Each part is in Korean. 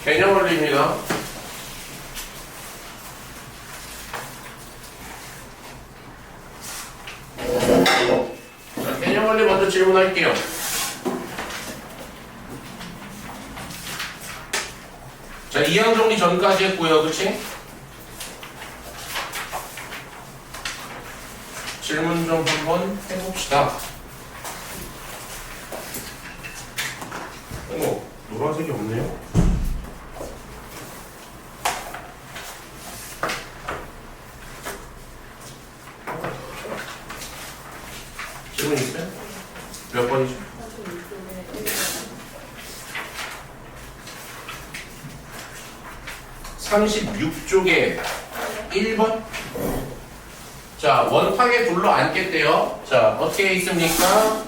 개념 원리입니다. 자, 개념 원리 먼저 질문할게요. 자, 이항 정리 전까지 했고요. 그치? 질문 좀 한번 해봅시다. 어머, 노란색이 없네요. 질문 있어요? 몇 번이죠? 36쪽에 1번. 자, 원탁에 둘러 앉겠대요. 자, 어떻게 있습니까?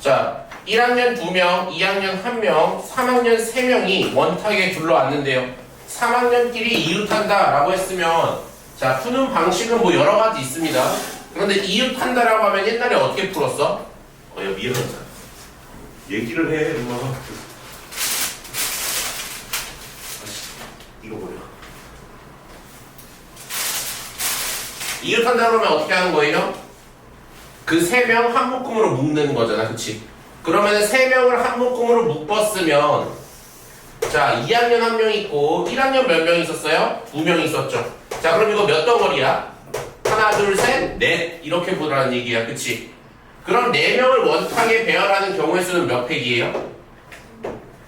자, 1학년 2명, 2학년 1명, 3학년 3명이 원탁에 둘러 앉는데요. 3학년끼리 이웃한다 라고 했으면, 자, 푸는 방식은 뭐 여러 가지 있습니다. 그런데 이웃한다 라고 하면 옛날에 어떻게 풀었어? 야, 미안하다. 얘기를 해, 엄마. 이거 뭐야? 이웃한다 그러면 어떻게 하는 거예요? 그 3명 한 묶음으로 묶는 거잖아, 그치? 그러면 3명을 한 묶음으로 묶었으면, 자, 2학년 1명 있고 1학년 몇 명 있었어요? 2명 있었죠. 자, 그럼 이거 몇 덩어리야? 하나, 둘, 셋, 넷 이렇게 보라는 얘기야, 그치? 그럼 4명을 원탁에 배열하는 경우의 수는 몇 팩이에요?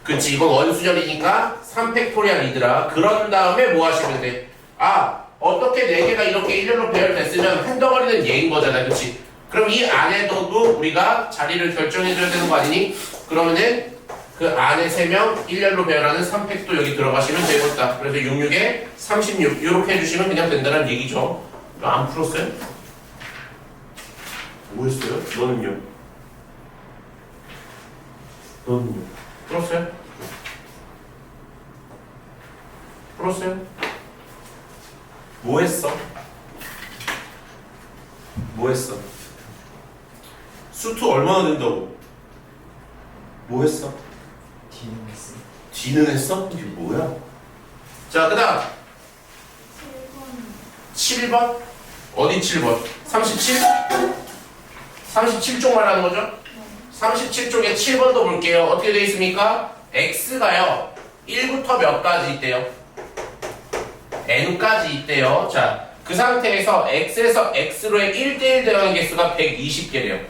그치, 이건 원수절이니까 3팩토리얼이더라. 그런 다음에 뭐 하시면 돼? 아, 어떻게 4개가 이렇게 일렬로 배열됐으면 한 덩어리는 얘인 거잖아, 그치? 그럼 이 안에도 우리가 자리를 결정해줘야 되는 거 아니니? 그러면은 그 안에 3명 일렬로 배열하는 3팩도 여기 들어가시면 되겠다. 그래서 66에 36 이렇게 해주시면 그냥 된다는 얘기죠. 안 풀었어요? 뭐 했어요? 너는요? 너는요? 풀었어요? 풀었어요? 뭐 했어? 뭐 했어? 수트 얼마나 된다고? 뭐 했어? D는 했어? 이게 뭐야? 자, 그 다음 7번 어디 7번? 37? 37쪽 말하는 거죠? 37쪽에 7번도 볼게요. 어떻게 되어 있습니까? X가요 1부터 몇 가지 있대요? N까지 있대요. 자, 그 상태에서 X에서 X로의 1대1 대응의 개수가 120개래요.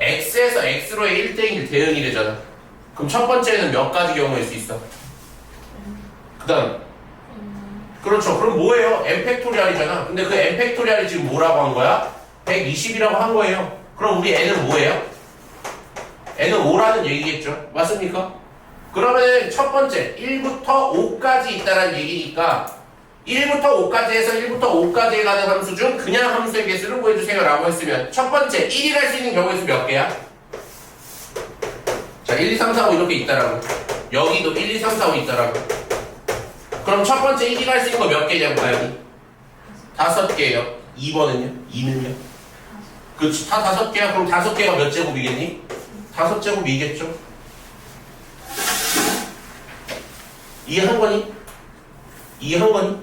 X에서 X로의 1대1 대응이 되잖아. 그럼 첫 번째는 몇 가지 경우일 수 있어? 그 다음 그렇죠. 그럼 뭐예요? N팩토리얼이잖아. 근데 그 N팩토리얼이 지금 뭐라고 한 거야? 120이라고 한 거예요. 그럼 우리 N은 뭐예요? N은 5라는 얘기겠죠. 맞습니까? 그러면 첫 번째 1부터 5까지 있다는 얘기니까 1부터 5까지 해서 1부터 5까지에 가는 함수 중 그냥 함수의 개수를 구해주세요 라고 했으면 첫 번째 1이 갈 수 있는 경우의 수 몇 개야? 자, 1, 2, 3, 4, 5 이렇게 있다라고. 여기도 1, 2, 3, 4, 5 있다라고. 그럼 첫 번째 1이 갈 수 있는 거 몇 개냐고 여기? 5개예요. 2번은요? 2는요? 그렇지, 다 5개야. 그럼 5개가 몇 제곱이겠니? 5제곱이겠죠? 이해한 거니? 이해한 거니?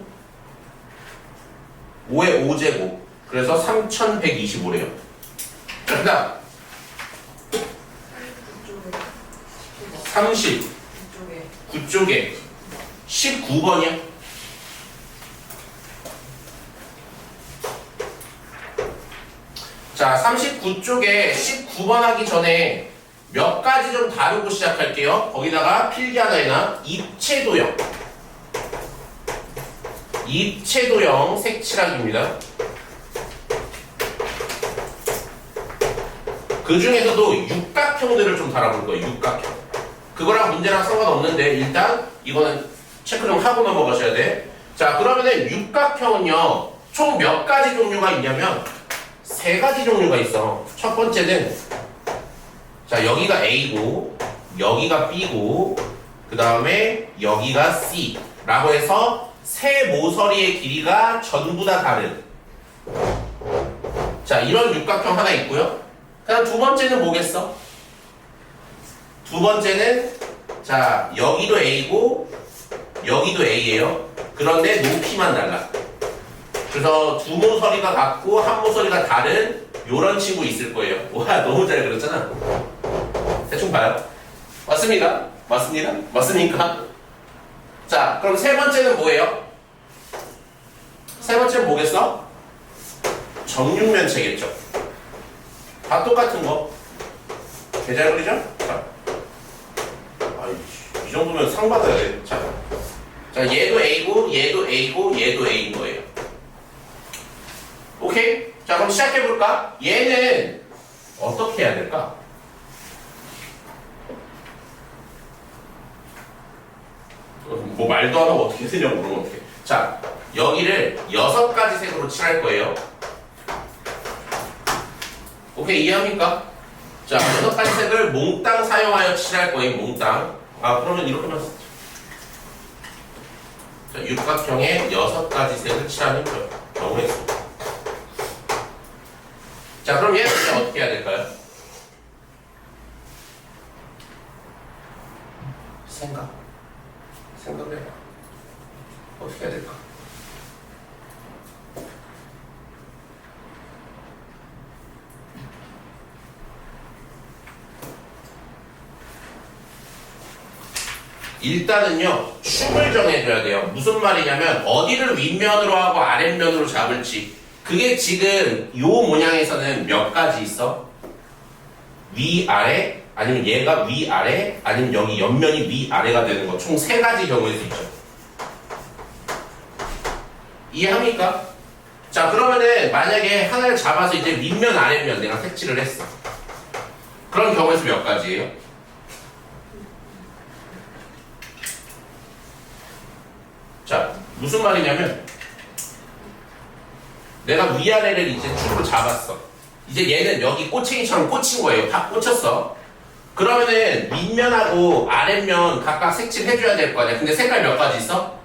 5의 5제곱. 그래서 3125래요. 자, 그 다음 39쪽에 19번이야. 자, 39쪽에 19번 하기 전에 몇 가지 좀 다루고 시작할게요. 거기다가 필기 하나 해놔. 입체도형. 입체도형 색칠하기입니다. 그 중에서도 육각형들을 좀 다뤄볼 거예요. 육각형. 그거랑 문제랑 상관없는데 일단 이거는 체크 좀 하고 넘어가셔야 돼. 자, 그러면은 육각형은요 총 몇 가지 종류가 있냐면 3가지 종류가 있어. 첫 번째는 자, 여기가 A고 여기가 B고 그 다음에 여기가 C 라고 해서 세 모서리의 길이가 전부 다 다른, 자, 이런 육각형 하나 있고요. 그 다음 두 번째는 뭐겠어? 두 번째는 자 여기도 A고 여기도 A예요. 그런데 높이만 달라. 그래서 두 모서리가 같고 한 모서리가 다른 요런 친구 있을 거예요. 와 너무 잘 그렸잖아. 대충 봐요. 맞습니다. 맞습니다. 맞습니까? 자 그럼 세 번째는 뭐예요? 세 번째는 뭐겠어? 정육면체겠죠. 다 똑같은 거. 개 잘 그리죠? 자. 이 정도면 상 받아야 돼. 자, 얘도 A고, 얘도 A고, 얘도 A인 거예요. 오케이? 자, 그럼 시작해볼까? 얘는 어떻게 해야 될까? 뭐 말도 안 하고 어떻게 되냐고 물으면 어떡해. 자, 여기를 6가지 색으로 칠할 거예요. 오케이, 이해합니까? 자, 6가지 색을 몽땅 사용하여 칠할 거예요, 몽땅. 아, 그러면 이렇게만 쓰자. 자, 육각형에 6가지 색을 칠하는 경우에 있습니다. 자, 그럼 얘는 이제 어떻게 해야 될까요? 생각을 해봐. 어떻게 해야 될까? 일단은요 춤을 정해줘야 돼요. 무슨 말이냐면 어디를 윗면으로 하고 아랫면으로 잡을지. 그게 지금 요 모양에서는 몇 가지 있어? 위아래 아니면 얘가 위아래 아니면 여기 옆면이 위아래가 되는 거 총 3가지 경우일 수 있죠. 이해합니까? 자 그러면은 만약에 하나를 잡아서 이제 윗면 아랫면 내가 색칠을 했어. 그런 경우에서 몇 가지예요? 자, 무슨 말이냐면 내가 위아래를 이제 축으로 잡았어. 이제 얘는 여기 꼬챙이처럼 꽂힌 거예요. 다 꽂혔어. 그러면은 윗면하고 아랫면 각각 색칠해줘야 될 거 아니야. 근데 색깔 몇 가지 있어?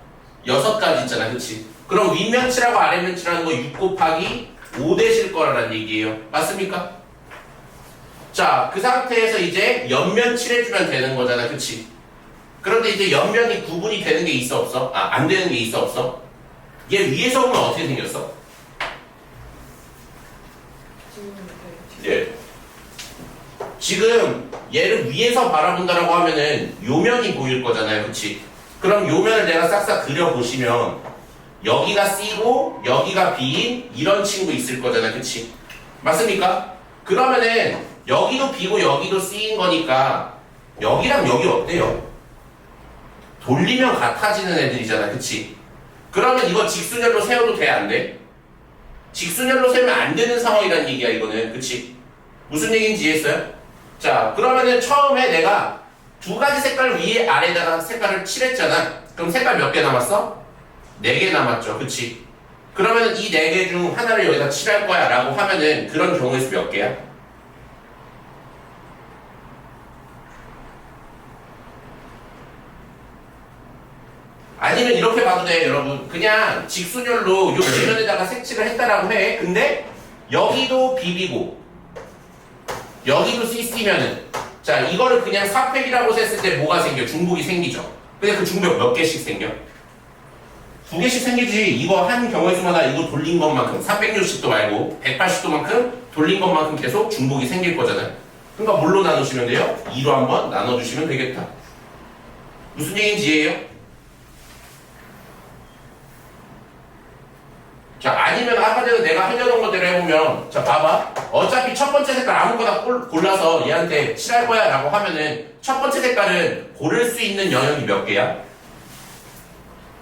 6가지 있잖아. 그치? 그럼 윗면 칠하고 아랫면 칠하는 거 6 곱하기 5 되실 거라는 얘기예요. 맞습니까? 자, 그 상태에서 이제 옆면 칠해주면 되는 거잖아. 그치? 그런데 이제 옆면이 구분이 되는 게 있어 없어? 아, 안 되는 게 있어 없어? 얘 위에서 보면 어떻게 생겼어? 예. 지금 얘를 위에서 바라본다라고 하면은 요 면이 보일 거잖아요. 그치? 그럼 요 면을 내가 싹싹 그려보시면 여기가 C고 여기가 B인 이런 친구 있을 거잖아요. 그치? 맞습니까? 그러면은 여기도 B고 여기도 C인 거니까 여기랑 여기 어때요? 돌리면 같아지는 애들이잖아. 그치? 그러면 이거 직순열로 세워도 돼? 안 돼? 직순열로 세우면 안 되는 상황이란 얘기야 이거는. 그치? 무슨 얘기인지 이해했어요? 자 그러면은 처음에 내가 2가지 색깔 위에 아래다가 색깔을 칠했잖아. 그럼 색깔 몇 개 남았어? 4개 남았죠. 그치? 그러면은 이 4개 중 하나를 여기다 칠할 거야 라고 하면은 그런 경우에서 몇 개야? 아니면 이렇게 봐도 돼 여러분. 그냥 직순열로 요 뒷면에다가 색칠을 했다라고 해. 근데 여기도 B이고 여기도 CC면은 자 이거를 그냥 4팩이라고 했을 때 뭐가 생겨? 중복이 생기죠. 근데 그 중복 몇 개씩 생겨? 2개씩 생기지. 이거 한 경우의 수마다 이거 돌린 것만큼 360도 말고 180도만큼 돌린 것만큼 계속 중복이 생길 거잖아요. 그러니까 뭘로 나누시면 돼요? 2로 한번 나눠주시면 되겠다. 무슨 얘기인지 이해해요? 자 아니면 아까 전에 내가 하려던 것대로 해보면 자 봐봐. 어차피 첫 번째 색깔 아무거나 골라서 얘한테 칠할 거야 라고 하면은 첫 번째 색깔은 고를 수 있는 영역이 몇 개야?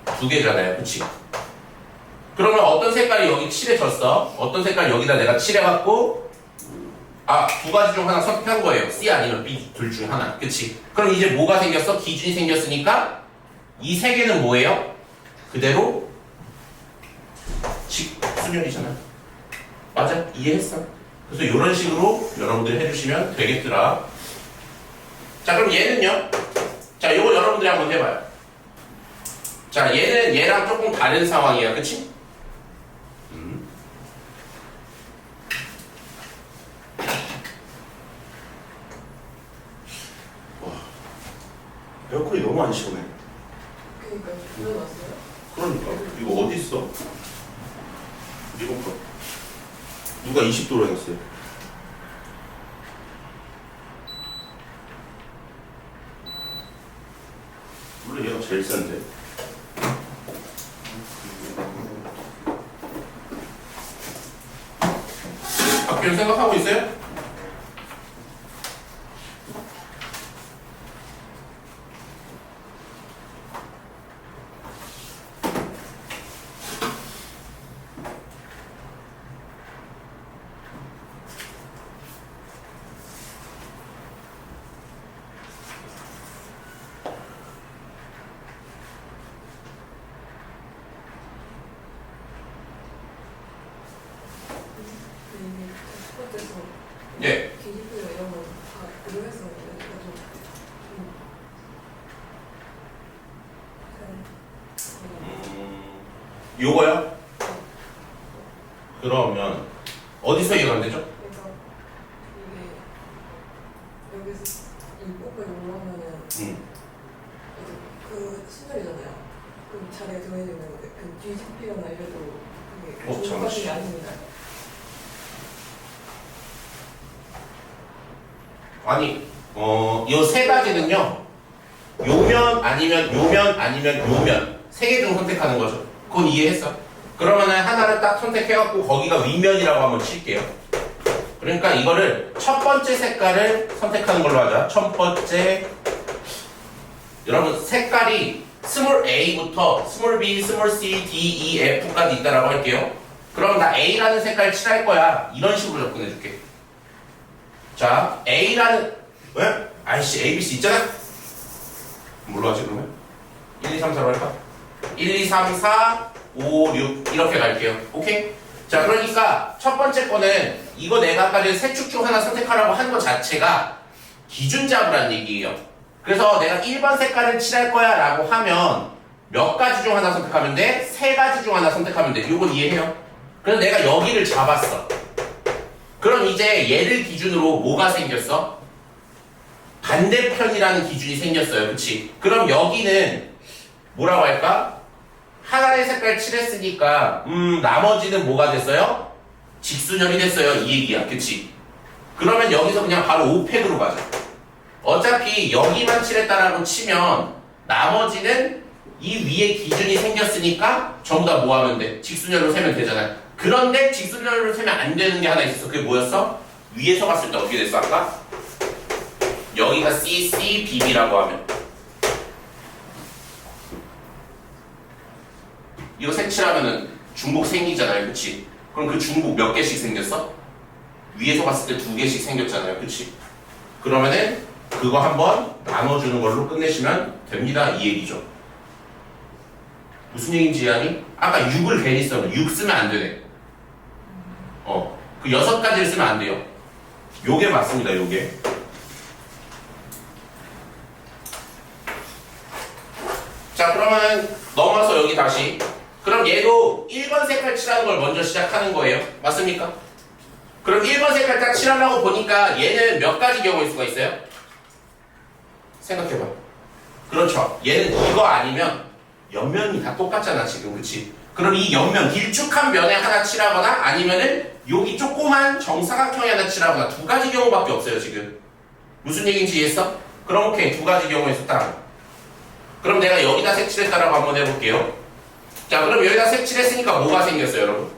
2개잖아요. 그치? 그러면 어떤 색깔이 여기 칠해졌어? 어떤 색깔 여기다 내가 칠해갖고 2가지 중 하나 선택한 거예요. C 아니면 B 둘 중 하나. 그치? 그럼 이제 뭐가 생겼어? 기준이 생겼으니까 이 3개는 뭐예요? 그대로 직순열이잖아. 맞아? 이해했어? 그래서 이런 식으로 여러분들이 해주시면 되겠더라. 자 그럼 얘는요? 자 요거 여러분들이 한번 해봐요. 자 얘는 얘랑 조금 다른 상황이야. 그치? 와 에어컨이 너무 안 시원해. 그러니까 불러놨어요? 그러니까 이거 어디 있어? 리모컨. 누가 20도로 해놨어요? 원래 얘가 제일 센데. 바뀔 생각하고 있어요? 첫 번째서 예. 기기표 이런 거다 고려해서 여기까지 요거요? 그러면 어디서 이해가 안 되죠? 그러니까 이게 여기서 이 꼭까지 올라오면은 이제 그 신혈이잖아요. 그 자리에 정해져 있는 건데 그 뒤집히거나 이래도 그게 좋은 잠시. 것이 아닙니다. 아니, 요 세 가지는요, 요면 아니면 요면 아니면 요면 세 개 중 선택하는 거죠. 그건 이해했어? 그러면은 하나를 딱 선택해갖고 거기가 위면이라고 한번 칠게요. 그러니까 이거를 첫 번째 색깔을 선택하는 걸로 하자. 첫 번째, 여러분 색깔이 스몰 a부터 스몰 b, 스몰 c, d, e, f까지 있다라고 할게요. 그럼 나 a라는 색깔 칠할 거야. 이런 식으로 접근해줄게. 자, A라는, 왜? 아이씨, A, B, C 있잖아? 뭘로 하지, 그러면? 1, 2, 3, 4로 할까? 1, 2, 3, 4, 5, 6, 이렇게 갈게요. 오케이? 자, 그러니까 첫 번째 거는 이거 내가 아까 세 축 중 하나 선택하라고 한 것 자체가 기준 잡으라는 얘기예요. 그래서 내가 1번 색깔을 칠할 거야 라고 하면 몇 가지 중 하나 선택하면 돼? 세 가지 중 하나 선택하면 돼. 이건 이해해요? 그래서 내가 여기를 잡았어. 그럼 이제 얘를 기준으로 뭐가 생겼어? 반대편이라는 기준이 생겼어요. 그치? 그럼 여기는 뭐라고 할까? 하나의 색깔 칠했으니까 나머지는 뭐가 됐어요? 직순혈이 됐어요. 이 얘기야. 그치? 그러면 여기서 그냥 바로 5팩으로 가자. 어차피 여기만 칠했다라고 치면 나머지는 이 위에 기준이 생겼으니까 전부 다 뭐 하면 돼? 직순혈로 세면 되잖아요. 그런데 직선으로 세면 안 되는 게 하나 있었어. 그게 뭐였어? 위에서 봤을 때 어떻게 됐어 아까? 여기가 C, C, B, B라고 하면 이거 색칠하면은 중복 생기잖아요. 그치? 그럼 그 중복 몇 개씩 생겼어? 위에서 봤을 때 2개씩 생겼잖아요. 그치? 그러면은 그거 한번 나눠주는 걸로 끝내시면 됩니다. 이 얘기죠. 무슨 얘기인지 이해하니? 아까 6을 괜히 써. 6 쓰면 안 되네. 그 6가지를 쓰면 안 돼요. 요게 맞습니다. 요게. 자, 그러면 넘어서 여기 다시. 그럼 얘도 1번 색깔 칠하는 걸 먼저 시작하는 거예요. 맞습니까? 그럼 1번 색깔 딱 칠하려고 보니까 얘는 몇 가지 경우일 수가 있어요? 생각해봐. 그렇죠. 얘는 이거 아니면 옆면이 다 똑같잖아 지금. 그치? 그럼 이 옆면 길쭉한 면에 하나 칠하거나 아니면은 여기 조그만 정사각형에 하나 칠하거나 2가지 경우밖에 없어요 지금. 무슨 얘기인지 이해했어? 그럼 오케이, 2가지 경우에서 딱. 그럼 내가 여기다 색칠했다라고 한번 해볼게요. 자, 그럼 여기다 색칠했으니까 뭐가 생겼어요 여러분?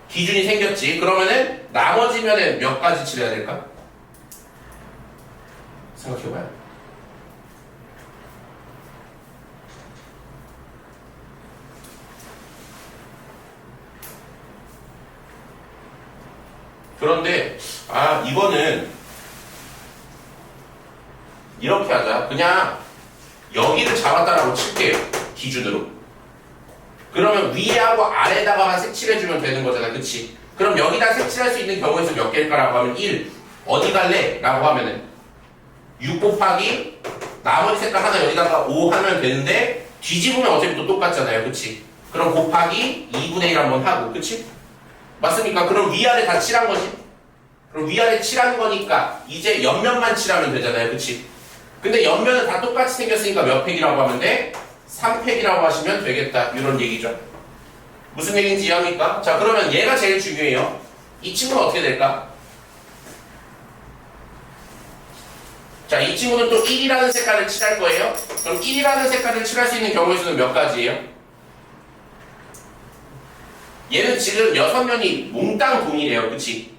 기준이 생겼지. 그러면은 나머지 면에 몇 가지 칠해야 될까? 생각해봐요. 그런데 이거는 이렇게 하자. 그냥 여기를 잡았다라고 칠게요. 기준으로. 그러면 위하고 아래다가 색칠해주면 되는 거잖아. 그치? 그럼 여기다 색칠할 수 있는 경우에서 몇 개일까라고 하면 1. 어디 갈래? 라고 하면은 6 곱하기 나머지 색깔 하나 여기다가 5 하면 되는데 뒤집으면 어차피 또 똑같잖아요. 그치? 그럼 곱하기 2분의 1 한번 하고. 그치? 맞습니까? 그럼 위아래 다 칠한 거지? 그럼 위아래 칠한 거니까 이제 옆면만 칠하면 되잖아요. 그치? 근데 옆면은 다 똑같이 생겼으니까 몇 팩이라고 하면 돼? 3팩이라고 하시면 되겠다. 이런 얘기죠. 무슨 얘기인지 이해합니까? 자, 그러면 얘가 제일 중요해요. 이 친구는 어떻게 될까? 자, 이 친구는 또 1이라는 색깔을 칠할 거예요. 그럼 1이라는 색깔을 칠할 수 있는 경우의 수는 몇 가지예요? 얘는 지금 6면이 몽땅 동일해요. 그치?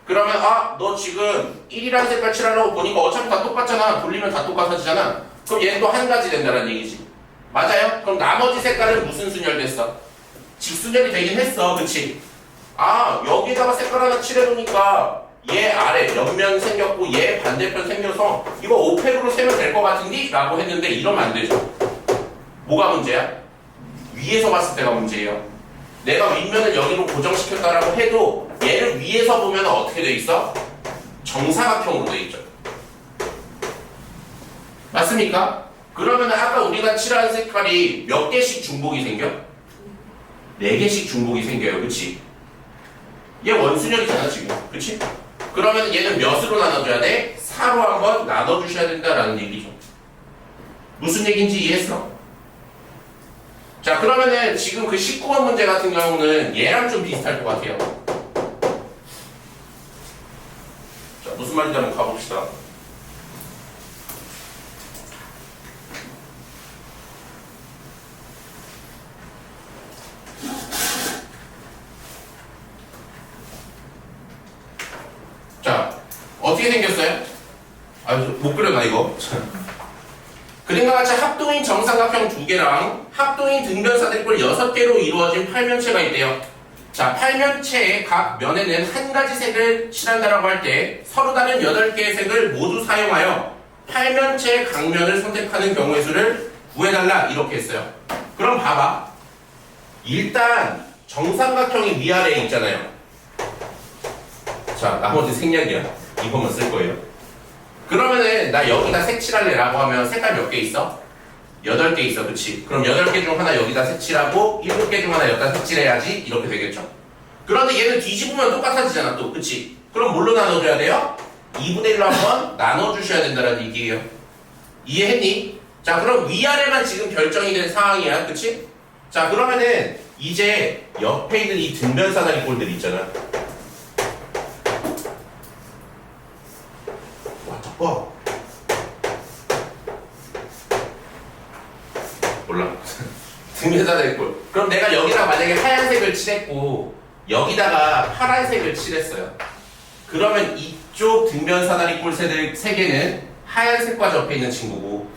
그러면 너 지금 1이라는 색깔 칠하려고 보니까 어차피 다 똑같잖아. 돌리면 다 똑같아지잖아. 그럼 얘는 또 한 가지 된다는 얘기지. 맞아요? 그럼 나머지 색깔은 무슨 순열 됐어? 직순열이 되긴 했어. 그치? 여기다가 색깔 하나 칠해놓으니까 얘 아래 옆면 생겼고 얘 반대편 생겨서 이거 5팩으로 세면 될 것 같은데? 라고 했는데 이러면 안 되죠. 뭐가 문제야? 위에서 봤을 때가 문제예요. 내가 윗면을 여기로 고정시켰다라고 해도 얘를 위에서 보면 어떻게 돼 있어? 정사각형으로 돼 있죠. 맞습니까? 그러면 아까 우리가 칠한 색깔이 몇 개씩 중복이 생겨? 4개씩 중복이 생겨요. 그치? 얘 원순열이잖아 지금. 그치? 그러면 얘는 몇으로 나눠줘야 돼? 4로 한번 나눠주셔야 된다라는 얘기죠. 무슨 얘기인지 이해했어? 자, 그러면은 지금 그 19번 문제 같은 경우는 얘랑 좀 비슷할 것 같아요. 자, 무슨 말인지 한번 가봅시다. 자, 어떻게 생겼어요? 못 그려놔 이거. 그림과 같이 합동인 정삼각형 2개랑 합동인 등변사들꼴 6개로 이루어진 팔면체가 있대요. 자, 팔면체의 각 면에는 한 가지 색을 칠한다라고 할 때 서로 다른 8개의 색을 모두 사용하여 팔면체의 각 면을 선택하는 경우의 수를 구해달라 이렇게 했어요. 그럼 봐봐. 일단 정삼각형이 위아래에 있잖아요. 자, 나머지 생략이야. 이거만 쓸 거예요. 그러면은 나 여기다 색칠할래 라고 하면 색깔 몇 개 있어? 8개 있어. 그치? 그럼 8개 중 하나 여기다 색칠하고 7개 중 하나 여기다 색칠해야지 이렇게 되겠죠. 그런데 얘는 뒤집으면 똑같아지잖아 또. 그치? 그럼 뭘로 나눠줘야 돼요? 2분의 1로 한번 나눠주셔야 된다는 얘기예요. 이해했니? 자, 그럼 위아래만 지금 결정이 된 상황이야. 그치? 자, 그러면은 이제 옆에 있는 이 등변사다리 꼴들 있잖아. 몰라. 등변사다리 꼴. 그럼 내가 여기다 만약에 하얀색을 칠했고 여기다가 파란색을 칠했어요. 그러면 이쪽 등변사다리 꼴 세 개는 하얀색과 접해 있는 친구고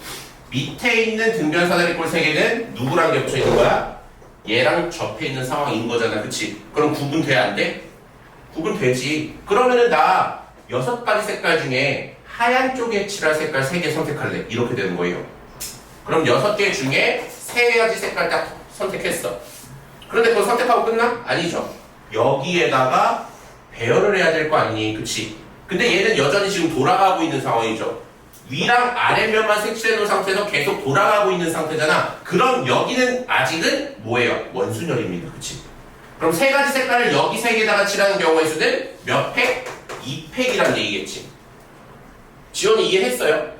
밑에 있는 등변사다리 꼴 세 개는 누구랑 겹쳐 있는 거야? 얘랑 접해 있는 상황인 거잖아. 그치? 그럼 구분돼야 안 돼? 구분되지. 그러면은 나 6가지 색깔 중에 하얀 쪽에 칠할 색깔 3개 선택할래. 이렇게 되는 거예요. 그럼 6개 중에 3가지 색깔 딱 선택했어. 그런데 그거 선택하고 끝나? 아니죠. 여기에다가 배열을 해야 될 거 아니니? 그치? 근데 얘는 여전히 지금 돌아가고 있는 상황이죠. 위랑 아래면만 색칠해 놓은 상태에서 계속 돌아가고 있는 상태잖아. 그럼 여기는 아직은 뭐예요? 원순열입니다. 그치? 그럼 3가지 색깔을 여기 3개다가 칠하는 경우의 수는 몇 팩? 2팩이란 얘기겠지. 지원이 이해했어요?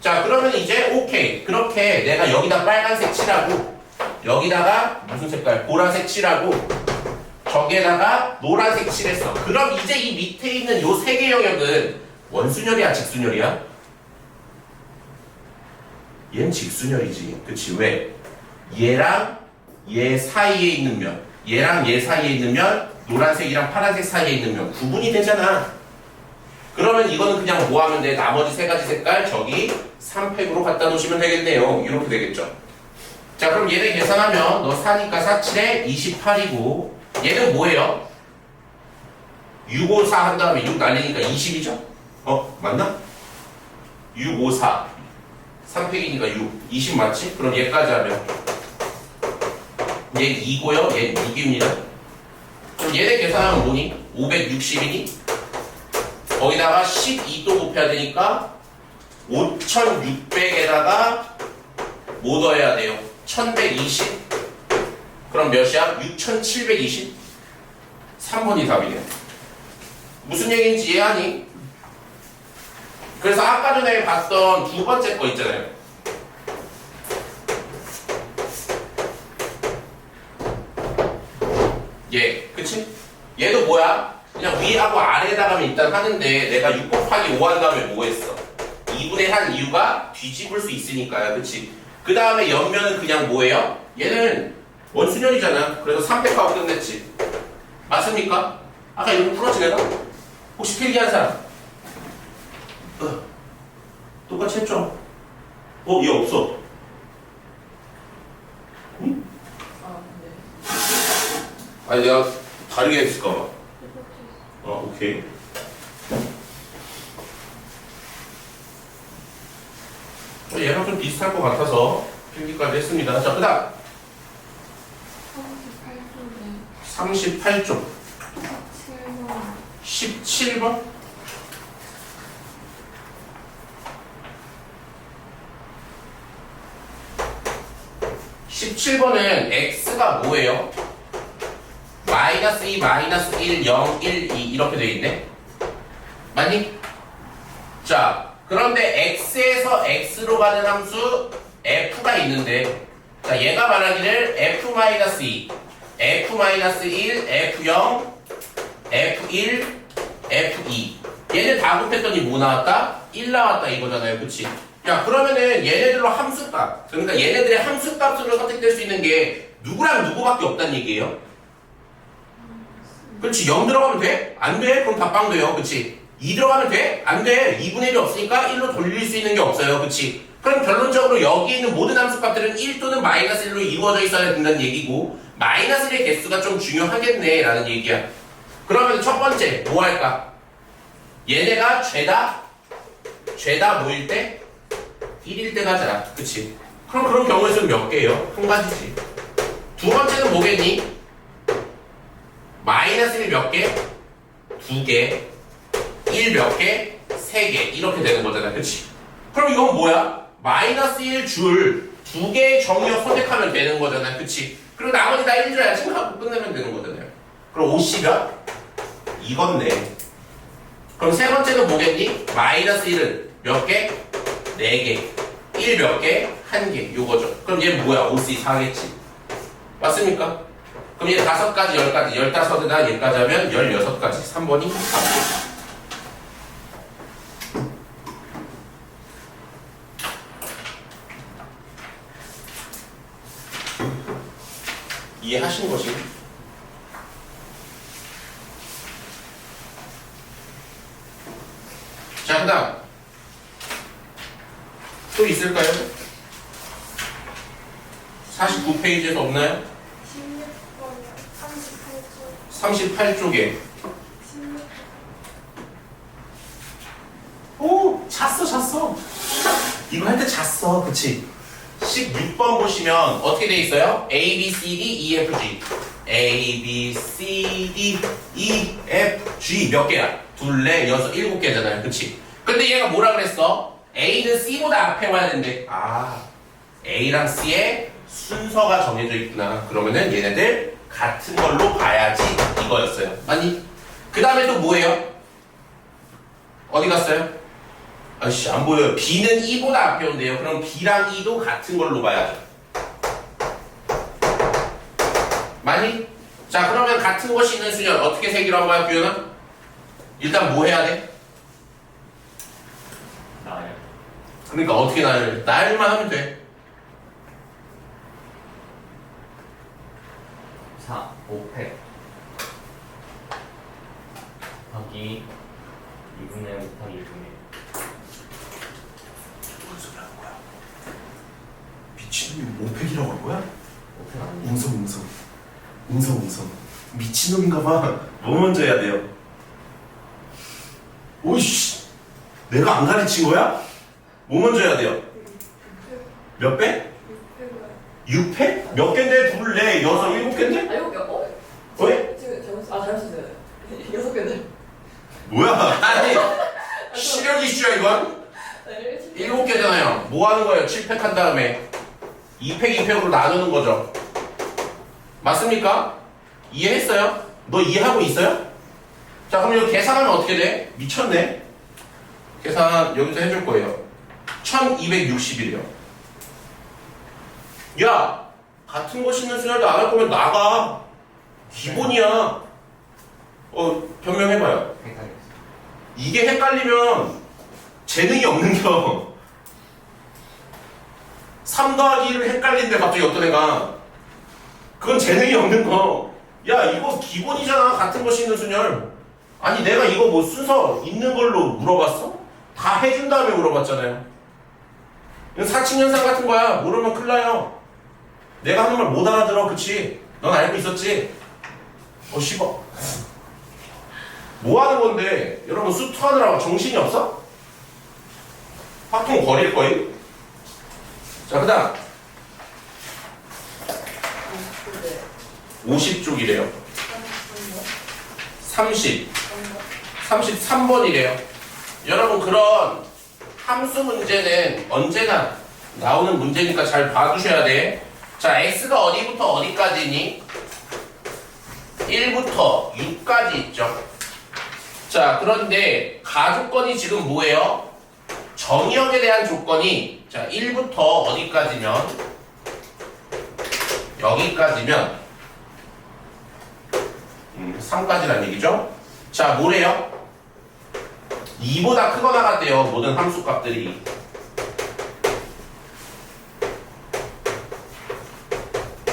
자, 그러면 이제 오케이. 그렇게 내가 여기다 빨간색 칠하고 여기다가 무슨 색깔? 보라색 칠하고 저기에다가 노란색 칠했어. 그럼 이제 이 밑에 있는 요 3개 영역은 원순열이야? 직순열이야? 얘는 직순열이지. 그치? 왜? 얘랑 얘 사이에 있는 면, 얘랑 얘 사이에 있는 면, 노란색이랑 파란색 사이에 있는 면 구분이 되잖아. 그러면 이거는 그냥 뭐 하면 돼? 나머지 3가지 색깔 저기 3팩으로 갖다 놓으시면 되겠네요. 이렇게 되겠죠. 자, 그럼 얘네 계산하면 너 4니까 4, 7에 28이고 얘는 뭐예요? 6, 5, 4 한 다음에 6 날리니까 20이죠? 맞나? 6, 5, 4 3팩이니까 6, 20 맞지? 그럼 얘까지 하면 얘 2고요, 얘 6입니다. 그럼 얘네 계산하면 뭐니? 560이니? 거기다가 12도 곱해야 되니까 5600에다가 뭐 더해야 돼요? 1120? 그럼 몇이야? 6720? 3번이 답이네. 무슨 얘기인지 이해하니? 그래서 아까 전에 봤던 두 번째 거 있잖아요. 얘, 그치? 얘도 뭐야? 그냥 위하고 아래에다가 하면 일단 하는데 내가 6 곱하기 5 한 다음에 뭐 했어? 2분의 한 이유가 뒤집을 수 있으니까요. 그치? 그 다음에 옆면은 그냥 뭐예요? 얘는 원수열이잖아. 그래서 300하고 끝냈지. 맞습니까? 아까 이거 풀었지 내가? 혹시 필기한 사람? 똑같이 했죠? 얘 없어. 응? 아, 네. 아니 내가 다르게 했을까봐. 오케이. 얘랑 좀 비슷할 것 같아서 필기까지 했습니다. 자, 그 다음 38쪽에 38쪽 17번 17번? (17번은) x가 뭐예요? 마이너스 2, 마이너스 1, 0, 1, 2 이렇게 돼 있네? 맞니? 자, 그런데 x에서 x로 가는 함수 f가 있는데, 자, 얘가 말하기를 f-2, f-1, f0, f1, f2 얘네 다 곱했더니 뭐 나왔다? 1 나왔다 이거잖아요. 그치? 야, 그러면은 얘네들로 함수값, 그러니까 얘네들의 함수값으로 선택될 수 있는 게 누구랑 누구밖에 없다는 얘기예요. 그렇지. 0 들어가면 돼? 안 돼? 그럼 답방 돼요. 그치? 2 들어가면 돼? 안 돼. 2분의 1이 없으니까 1로 돌릴 수 있는 게 없어요. 그치? 그럼 결론적으로 여기 있는 모든 함수값들은 1 또는 마이너스 1로 이루어져 있어야 된다는 얘기고, 마이너스 1의 개수가 좀 중요하겠네 라는 얘기야. 그러면 첫 번째 뭐 할까? 얘네가 죄다 뭐일 때? 1일 때 가자. 그치? 그럼 그런 경우에서는 몇 개예요? 한 가지지. 두 번째는 뭐겠니? 마이너스 1 몇 개? 2개. 1 몇 개? 3개. 이렇게 되는 거잖아. 그치? 그럼 이건 뭐야? 마이너스 1 줄 2개의 정의역 선택하면 되는 거잖아. 그치? 그리고 나머지 다 1줄야 생각하고 끝내면 되는 거잖아요. 그럼 OC가 이건네. 그럼 세 번째는 뭐겠니? 마이너스 1은 몇 개? 4개. 1 몇 개? 1개. 요거죠. 그럼 얘 뭐야? OC 4겠지. 맞습니까? 그럼 얘 5가지, 10가지, 15에다 얘까지 하면 16가지. 3번이 답. 이해하신 것이? 자, 그 다음 또 있을까요? 49페이지에서 없나요? 16번이요. 38쪽에 오! 잤어 이거 할 때 잤어. 그치? 16번 보시면 어떻게 돼 있어요? A, B, C, D, E, F, G A, B, C, D, E, F, G 몇 개야? 둘, 넷, 여섯, 7개잖아요. 그치? 근데 얘가 뭐라 그랬어? A는 C보다 앞에 와야 된대. 아, A랑 C의 순서가 정해져 있구나. 그러면은 얘네들 같은 걸로 봐야지 이거였어요. 맞니? 그 다음에 또 뭐예요? 어디 갔어요? 아이씨, 안 보여요. B는 E보다 앞에 온대요. 그럼 B랑 E도 같은 걸로 봐야죠. 맞니? 자, 그러면 같은 것이 있는 수열 어떻게 색이라고 봐요, 규현아? 일단 뭐 해야 돼? 나요. 그러니까 어떻게 나열만 하면 돼. 4, 5팩 곱하기 2분의 1 곱하기 2분의 1. 무슨 소리 하는 거야? 미친놈이 모팩이라고 한 거야? 5팩 아니에요? 웅성 미친놈인가봐. 뭐 먼저 해야 돼요? 오이씨, 내가 안 가르친 거야? 뭐 먼저 해야 돼요? 몇 배? 6팩? 몇 갠데? 둘, 넷, 여섯, 7갠데? 아, 이거 왜? 지금 잘못했어요. 6개들. 뭐야? 아니, 시력 이슈야 이건? 7개잖아요. 뭐 하는 거예요? 7팩 한 다음에 2팩, 2팩으로 나누는 거죠. 맞습니까? 이해했어요? 너 이해하고 있어요? 자, 그럼 이거 계산하면 어떻게 돼? 미쳤네. 계산 여기서 해줄 거예요. 1260이래요. 야! 같은 거 씻는 수열도 안 할 거면 나가. 기본이야. 변명해봐요. 헷갈렸어. 이게 헷갈리면 재능이 없는겨. 3 더하기를 헷갈리는데 갑자기 어떤 애가 그건 재능이 없는 거. 야 이거 기본이잖아. 같은 거 씻는 순열. 아니 내가 이거 뭐 순서 있는 걸로 물어봤어? 다 해준 다음에 물어봤잖아요. 이건 사칙연산 같은 거야. 모르면 큰일 나요. 내가 하는 말 못 알아들어. 그치? 넌 알고 있었지? 씨발 뭐 하는 건데? 여러분 수투하느라고 정신이 없어? 화통 버릴 거예요? 자, 그 다음 50쪽이래요. 33번이래요. 여러분 그런 함수 문제는 언제나 나오는 문제니까 잘 봐두셔야 돼. 자, x가 어디부터 어디까지니? 1부터 6까지 있죠. 자, 그런데 가조건이 지금 뭐예요? 정의역에 대한 조건이 자 1부터 어디까지면 여기까지면 3까지란 얘기죠. 자, 뭐래요? 2보다 크거나 같대요. 모든 함수값들이.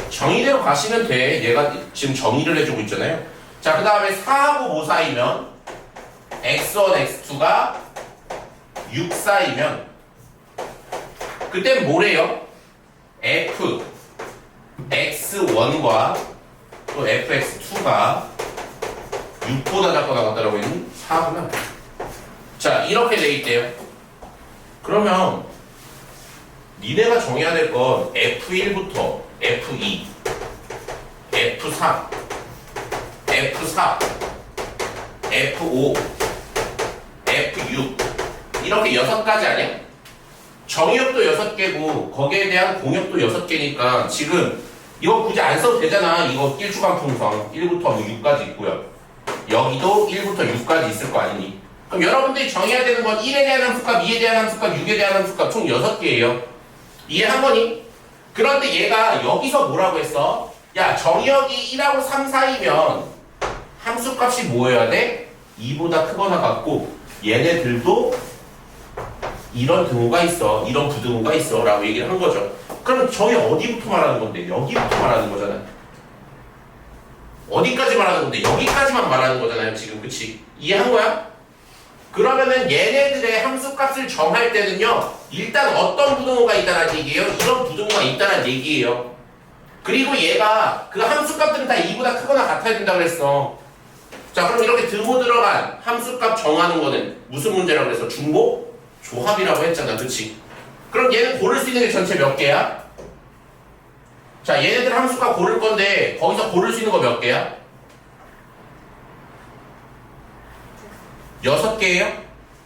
정의대로 가시면 돼. 얘가 지금 정의를 해주고 있잖아요. 자, 그 다음에 4하고 5 사이면 x1, x2가 6 사이면 그땐 뭐래요? f x1과 또 fx2가 6보다 작거나 같다라고 했니? 4구나. 자, 이렇게 돼 있대요. 그러면 니네가 정해야 될 건 f1부터 f2, f3, f4, f5, f6 이렇게 6가지 아니야? 정의역도 6개고 거기에 대한 공역도 6개니까 지금 이거 굳이 안 써도 되잖아. 이거 일주간 풍성 1부터 6까지 있고요. 여기도 1부터 6까지 있을 거 아니니? 그럼 여러분들이 정해야 되는 건 1에 대한 함수값, 2에 대한 함수값, 6에 대한 함수값 총 6개예요. 이해한 거니? 그런데 얘가 여기서 뭐라고 했어? 야, 정의역이 1하고 3 사이면 함수값이 뭐여야 돼? 2보다 크거나 같고 얘네들도 이런 등호가 있어, 이런 부등호가 있어 라고 얘기를 한 거죠. 그럼 저희 어디부터 말하는 건데? 여기부터 말하는 거잖아요. 어디까지 말하는 건데? 여기까지만 말하는 거잖아요 지금. 그치? 이해한 거야? 그러면은 얘네들의 함수값을 정할 때는요 일단 어떤 부등호가 있다는 얘기예요? 이런 부등호가 있다는 얘기예요. 그리고 얘가 그 함수값들은 다 2보다 크거나 같아야 된다고 그랬어. 자, 그럼 이렇게 등호 들어간 함수값 정하는 거는 무슨 문제라고 그랬어? 중복? 조합이라고 했잖아. 그치? 그럼 얘는 고를 수 있는 게 전체 몇 개야? 자, 얘네들 함수값 고를 건데 거기서 고를 수 있는 거 몇 개야? 6개예요?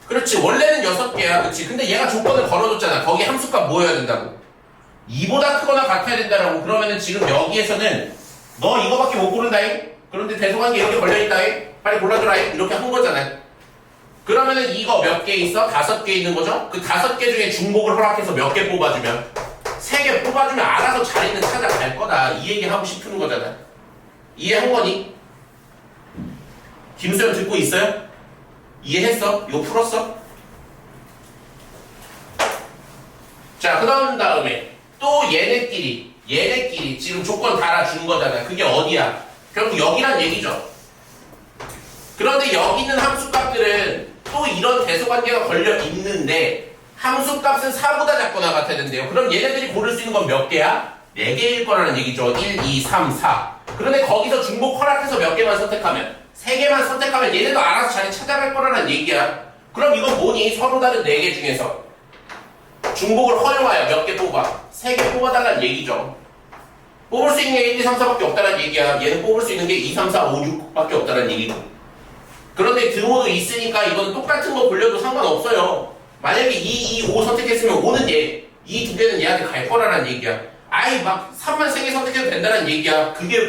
그렇지, 원래는 6개야. 그치? 근데 얘가 조건을 걸어줬잖아. 거기 함수값 뭐 해야 된다고? 2보다 크거나 같아야 된다라고. 그러면은 지금 여기에서는 너 이거밖에 못 고른다잉? 그런데 대소관계 이렇게 걸려있다잉? 빨리 골라줘라잉? 이렇게 한 거잖아요. 그러면은 이거 몇 개 있어? 5개 있는 거죠? 그 5개 중에 중복을 허락해서 몇 개 뽑아주면 3개 뽑아주면 알아서 자리는 찾아갈 거다. 이 얘기 하고 싶은 거잖아. 이해한 거니? 김수현 듣고 있어요? 이해했어? 이거 풀었어? 자, 그 다음에 또 얘네끼리 지금 조건 달아준 거잖아. 그게 어디야? 결국 여기란 얘기죠. 그런데 여기 있는 함수값들은 또 이런 대소관계가 걸려 있는데 함수값은 4보다 작거나 같아야 된대요. 그럼 얘네들이 고를 수 있는 건 몇 개야? 4개일 거라는 얘기죠. 1, 2, 3, 4. 그런데 거기서 중복 허락해서 몇 개만 선택하면 3개만 선택하면 얘네도 알아서 자리 찾아갈 거라는 얘기야. 그럼 이건 뭐니? 서로 다른 4개 중에서 중복을 허용하여 몇 개 뽑아? 3개 뽑아달라는 얘기죠. 뽑을 수 있는 게 1, 2, 3, 4밖에 없다는 얘기야. 얘는 뽑을 수 있는 게 2, 3, 4, 5, 6밖에 없다는 얘기고. 그런데 등호도 있으니까 이건 똑같은 거 골려도 상관없어요. 만약에 2, 2, 5 선택했으면 5는 얘, 이 두 개는 얘한테 갈 거라는 얘기야. 아이 막 3만 3개 선택해도 된다는 얘기야. 그게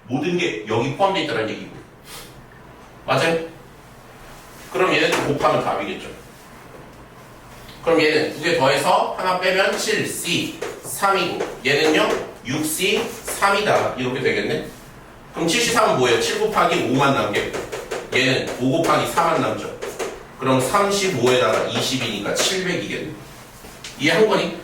모든 게 여기 포함되어 있다는 얘기고. 맞아요? 그럼 얘네들 곱하면 답이겠죠. 그럼 얘는 두 개 더해서 하나 빼면 7C 3이고 얘는요 6C 3이다 이렇게 되겠네. 그럼 73은 뭐예요? 7 곱하기 5만 남겠고 얘는 5 곱하기 4만 남죠. 그럼 35에다가 20이니까 700이겠네. 이해한 거니?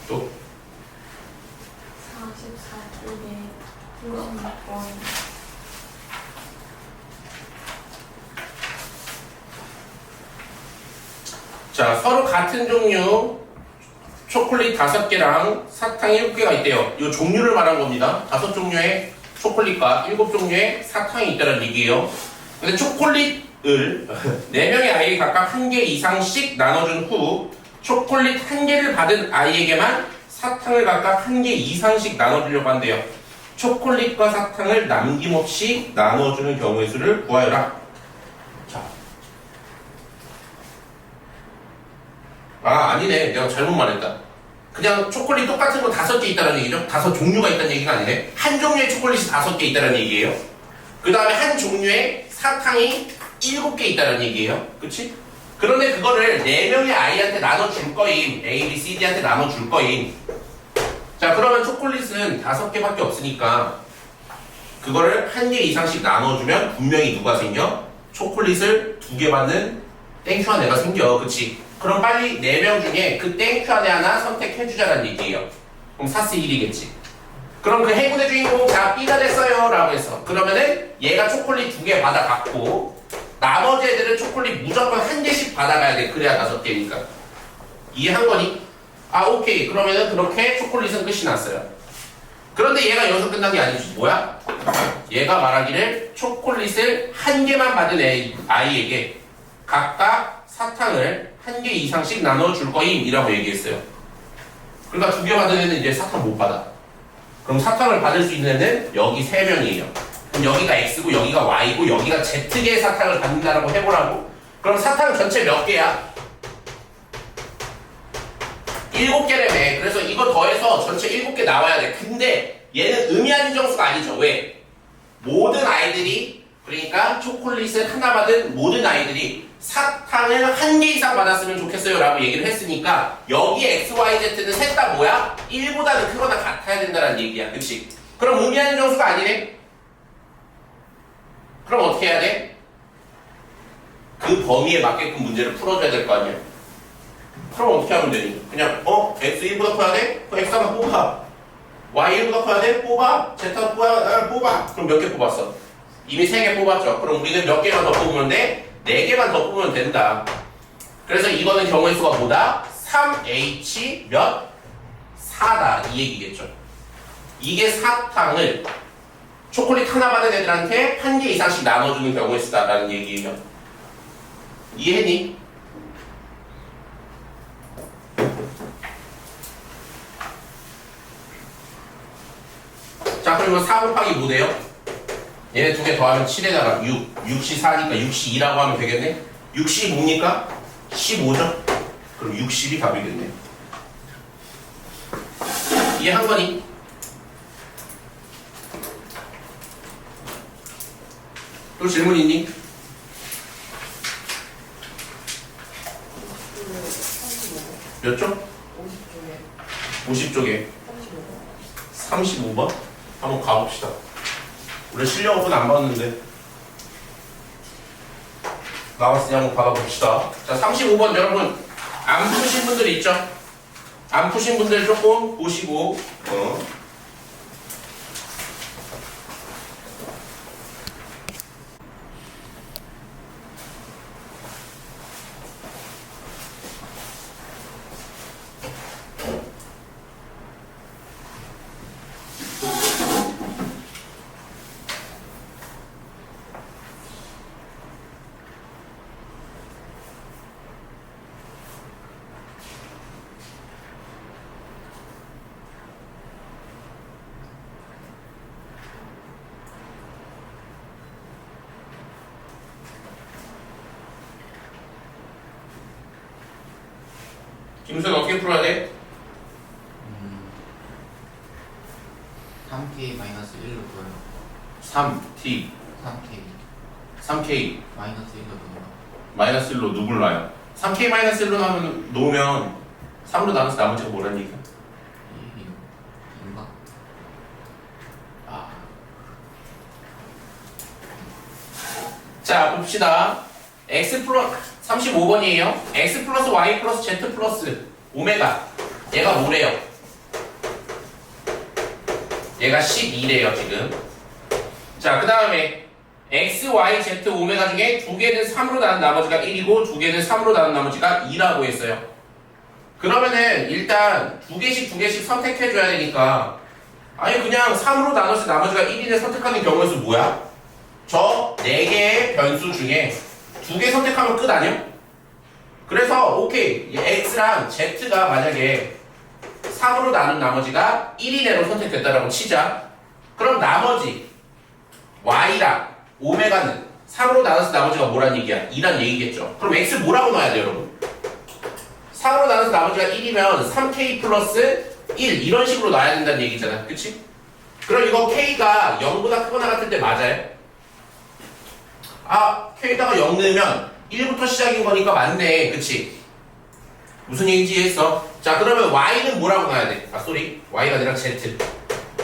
또 44쪽에 56번. 자, 서로 같은 종류 초콜릿 5개랑 사탕 7개가 있대요. 이 종류를 말한 겁니다. 5종류의 초콜릿과 7종류의 사탕이 있다는 얘기예요. 근데 초콜릿을 4명의 아이에게 각각 1개 이상씩 나눠준 후 초콜릿 1개를 받은 아이에게만 사탕을 각각 1개 이상씩 나눠주려고 한대요. 초콜릿과 사탕을 남김없이 나눠주는 경우의 수를 구하여라. 자. 아니네. 내가 잘못 말했다. 그냥 초콜릿 똑같은 거 5개 있다는 얘기죠? 5종류가 있다는 얘기가 아니네. 한 종류의 초콜릿이 5개 있다는 얘기예요. 그 다음에 한 종류의 사탕이 7개 있다는 얘기예요. 그치? 그런데 그거를 4명의 아이한테 나눠줄 거임. A, B, C, D한테 나눠줄 거임. 자, 그러면 초콜릿은 5개밖에 없으니까 그거를 1개 이상씩 나눠주면 분명히 누가 생겨? 초콜릿을 2개 받는 땡큐 한 애가 생겨. 그치? 그럼 빨리 4명 중에 그 땡큐 한 애 하나 선택해주자는 얘기예요. 그럼 4C 1이겠지. 그럼 그 행운의 주인공 자 B가 됐어요 라고 해서 그러면은 얘가 초콜릿 2개 받아갖고 나머지 애들은 초콜릿 무조건 1개씩 받아가야 돼. 그래야 5개니까. 이해한 거니? 오케이. 그러면은 그렇게 초콜릿은 끝이 났어요. 그런데 얘가 여기서 끝난 게 아니지. 뭐야? 얘가 말하기를 초콜릿을 1개만 받은 아이에게 각각 사탕을 1개 이상씩 나눠줄 거임 이라고 얘기했어요. 그러니까 2개 받은 애는 이제 사탕 못 받아. 그럼 사탕을 받을 수 있는 애는 여기 3명이에요. 그럼 여기가 X고 여기가 Y고 여기가 Z개의 사탕을 받는다라고 해보라고. 그럼 사탕 전체 몇 개야? 7개라며. 그래서 이거 더해서 전체 7개 나와야 돼. 근데 얘는 의미하는 정수가 아니죠. 왜? 모든 아이들이, 그러니까 초콜릿을 하나 받은 모든 아이들이 사탕을 1개 이상 받았으면 좋겠어요 라고 얘기를 했으니까 여기 X, Y, Z는 셋 다 뭐야? 1보다는 크거나 같아야 된다는 얘기야. 그치? 그럼 의미하는 정수가 아니네? 그럼 어떻게 해야 돼? 그 범위에 맞게끔 문제를 풀어줘야 될 거 아니야? 그럼 어떻게 하면 되니? 그냥 X 1보다 커야 돼? 그럼 X 하나 뽑아. Y 1보다 커야 돼? 뽑아. Z 뽑아. 그럼 몇 개 뽑았어? 이미 3개 뽑았죠. 그럼 우리는 몇 개만 더 뽑으면 돼? 4개만 더 뽑으면 된다. 그래서 이거는 경우의 수가 뭐다? 3H 몇? 4다. 이 얘기겠죠. 이게 사탕을 초콜릿 하나 받은 애들한테 1개 이상씩 나눠주는 경우의 수다라는 얘기예요. 이해했니? 자, 그러면 4 곱하기 뭐 돼요? 얘네 2개 더하면 7에다가 6, 6이 4니까 6이 2라고 하면 되겠네? 6이 뭡니까? 15죠? 그럼 60이 답이겠네. 이해한 거니? 또 질문 있니? 35번. 몇 쪽? 50쪽에 50쪽에 35번. 35번? 한번 가봅시다. 우리 실력은 안 봤는데 나왔으니 한번 받아봅시다. 자, 35번 여러분 안 푸신 분들 있죠? 안 푸신 분들 조금 보시고 김수현 어떻게 풀어야 돼? 3K 마이너스 1로 보여. 3t 3K 3k 마이너스 1로 보여. 마이너스 1로 누굴 놔요? 3k 마이너스 1로 놓으면 3으로 나눠서 나머지가 뭐라는 얘기야? 1인가? 아. 자 봅시다. x 플러스 35번이에요. x 플러스 y 플러스 z 플러스 오메가 얘가 뭐래요? 얘가 12래요 지금. 자 그 다음에 x, y, z, 오메가 중에 두 개는 3으로 나눈 나머지가 1이고 두 개는 3으로 나눈 나머지가 2라고 했어요. 그러면은 일단 두 개씩 선택해줘야 되니까 아니 그냥 3으로 나눠서 나머지가 1인을 선택하는 경우의 수 뭐야? 저 4개의 변수 중에 2개 선택하면 끝 아니야? 그래서 오케이 x랑 z가 만약에 3으로 나눈 나머지가 1이내로 선택됐다라고 치자. 그럼 나머지 y랑 오메가는 3으로 나눠서 나머지가 뭐란 얘기야? 2란 얘기겠죠. 그럼 x 뭐라고 넣어야 돼요 여러분? 3으로 나눠서 나머지가 1이면 3k 플러스 1 이런 식으로 놔야 된다는 얘기잖아. 그치? 그럼 이거 k가 0보다 크거나 같을 때 맞아요? 아 k에다가 0 넣으면 1부터 시작인 거니까 맞네. 그치? 무슨 얘기인지 이해했어? 자 그러면 y는 뭐라고 놔야 돼? 아 쏘리 y가 아니라 z